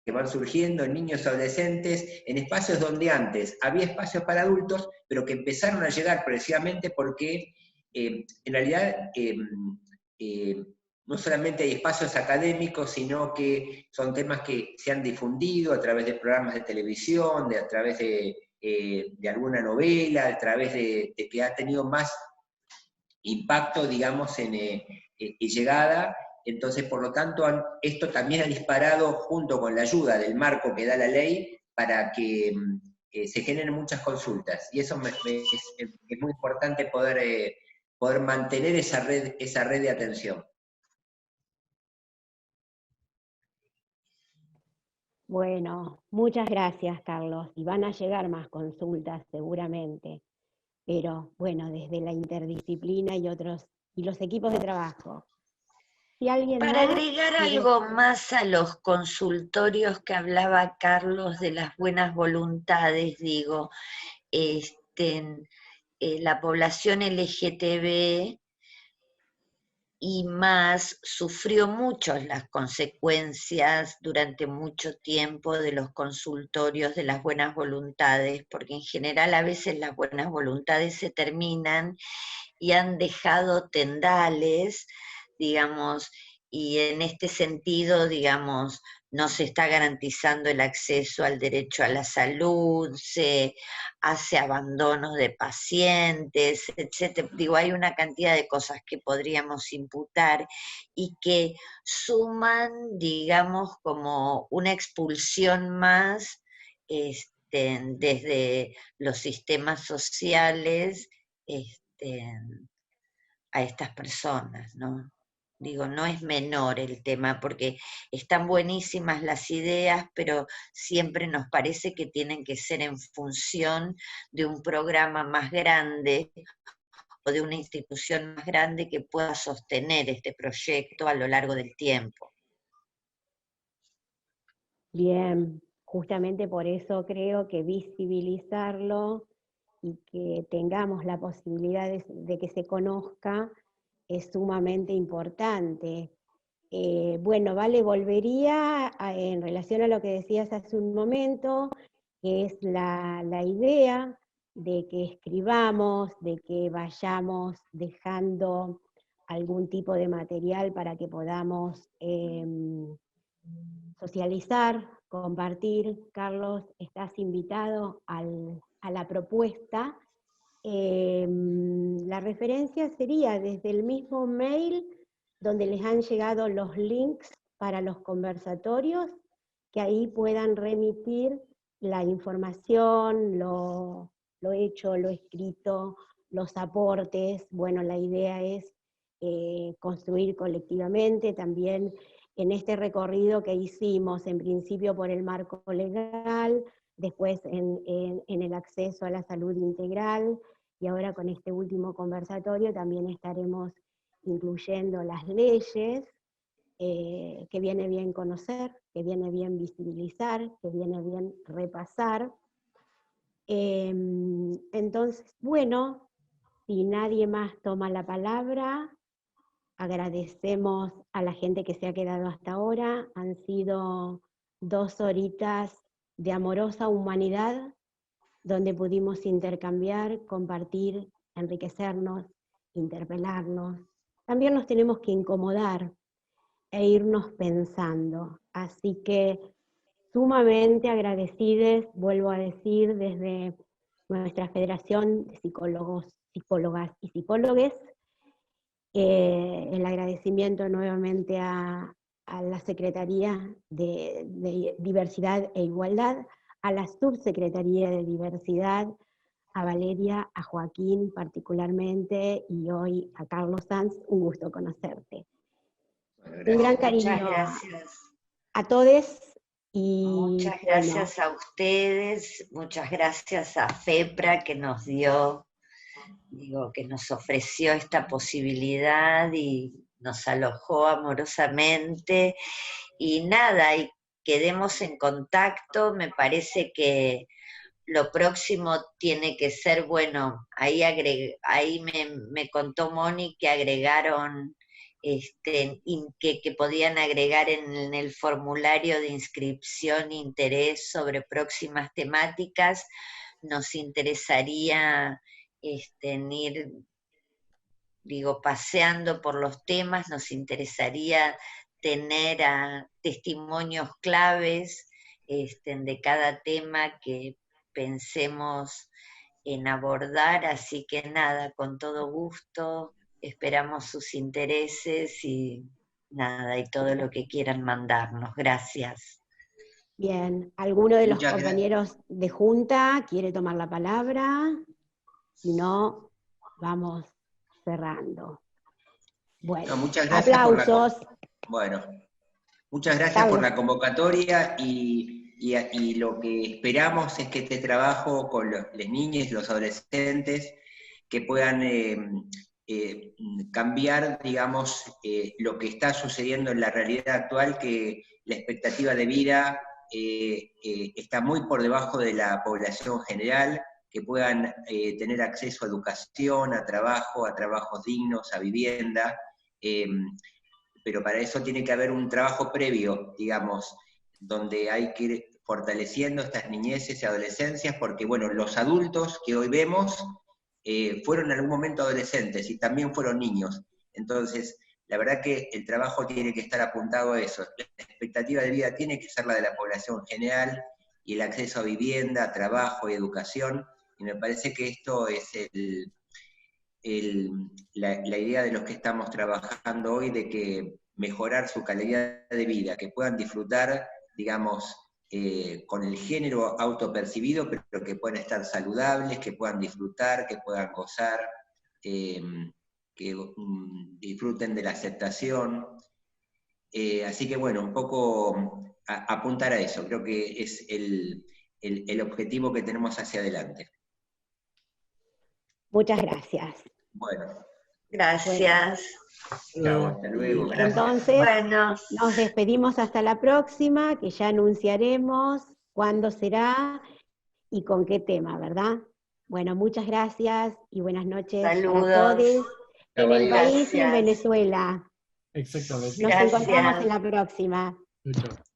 que van surgiendo en niños y adolescentes, en espacios donde antes había espacios para adultos, pero que empezaron a llegar precisamente porque en realidad no solamente hay espacios académicos, sino que son temas que se han difundido a través de programas de televisión, a través de alguna novela, a través de que ha tenido más impacto, digamos, en llegada. Entonces, por lo tanto, esto también ha disparado, junto con la ayuda del marco que da la ley, para que se generen muchas consultas. Y eso es muy importante poder mantener esa red de atención. Bueno, muchas gracias, Carlos. Y van a llegar más consultas seguramente. Pero bueno, desde la interdisciplina y los equipos de trabajo. Si alguien Para más agregar quiere... algo más a los consultorios que hablaba Carlos de las buenas voluntades, digo, la población LGTB y más sufrió mucho las consecuencias durante mucho tiempo de los consultorios de las buenas voluntades, porque en general a veces las buenas voluntades se terminan y han dejado tendales, digamos, y en este sentido, digamos, no se está garantizando el acceso al derecho a la salud, se hace abandonos de pacientes, etc. Digo, hay una cantidad de cosas que podríamos imputar y que suman, digamos, como una expulsión más desde los sistemas sociales a estas personas, ¿no? Digo, no es menor el tema, porque están buenísimas las ideas, pero siempre nos parece que tienen que ser en función de un programa más grande o de una institución más grande que pueda sostener este proyecto a lo largo del tiempo. Bien, justamente por eso creo que visibilizarlo y que tengamos la posibilidad de que se conozca es sumamente importante. Bueno, Vale, volvería en relación a lo que decías hace un momento, que es la idea de que escribamos, de que vayamos dejando algún tipo de material para que podamos socializar, compartir. Carlos, estás invitado a la propuesta. La referencia sería desde el mismo mail donde les han llegado los links para los conversatorios, que ahí puedan remitir la información, lo hecho, lo escrito, los aportes. Bueno, la idea es construir colectivamente también en este recorrido que hicimos, en principio por el marco legal, después en el acceso a la salud integral, y ahora con este último conversatorio también estaremos incluyendo las leyes, que viene bien conocer, que viene bien visibilizar, que viene bien repasar. Entonces, bueno, si nadie más toma la palabra, agradecemos a la gente que se ha quedado hasta ahora. Han sido 2 horitas de amorosa humanidad, donde pudimos intercambiar, compartir, enriquecernos, interpelarnos. También nos tenemos que incomodar e irnos pensando. Así que sumamente agradecidos, vuelvo a decir, desde nuestra Federación de Psicólogos, Psicólogas y Psicólogues, el agradecimiento nuevamente a la Secretaría de Diversidad e Igualdad, a la Subsecretaría de Diversidad, a Valeria, a Joaquín particularmente, y hoy a Carlos Sanz, un gusto conocerte. Bueno, Un gran Muchas cariño gracias. a todos. Y Muchas gracias a ustedes, muchas gracias a FEPRA que nos dio, que nos ofreció esta posibilidad y nos alojó amorosamente. Y nada, y quedemos en contacto. Me parece que lo próximo tiene que ser, bueno, ahí me contó Moni que agregaron, que podían agregar en el formulario de inscripción interés sobre próximas temáticas. Nos interesaría ir, paseando por los temas, nos interesaría tener testimonios claves de cada tema que pensemos en abordar, así que nada, con todo gusto, esperamos sus intereses y nada, y todo lo que quieran mandarnos. Gracias. bien, ¿alguno de los Muchas compañeros de Junta quiere tomar la palabra? Si no, vamos cerrando. Bueno, No, muchas gracias aplausos. Muchas gracias por la convocatoria y lo que esperamos es que este trabajo con las niñas y los adolescentes que puedan cambiar, digamos, lo que está sucediendo en la realidad actual, que la expectativa de vida está muy por debajo de la población general, que puedan tener acceso a educación, a trabajos dignos, a vivienda, pero para eso tiene que haber un trabajo previo, digamos, donde hay que ir fortaleciendo estas niñeces y adolescencias, porque bueno, los adultos que hoy vemos fueron en algún momento adolescentes y también fueron niños. Entonces, la verdad que el trabajo tiene que estar apuntado a eso. La expectativa de vida tiene que ser la de la población general y el acceso a vivienda, a trabajo y educación, y me parece que esto es la idea de los que estamos trabajando hoy, de que mejorar su calidad de vida, que puedan disfrutar, digamos, con el género autopercibido, pero que puedan estar saludables, que puedan disfrutar, que puedan gozar, que disfruten de la aceptación. Así que bueno, un poco apuntar a eso, creo que es el objetivo que tenemos hacia adelante. Muchas gracias. Bueno. Gracias. Chao, hasta luego. Gracias. Entonces, Bueno, nos despedimos hasta la próxima, que ya anunciaremos cuándo será y con qué tema, ¿verdad? Bueno, muchas gracias y buenas noches saludos. para todos en el país y en Gracias. Venezuela. Exactamente. Nos Gracias. encontramos en la próxima. Chau, chau.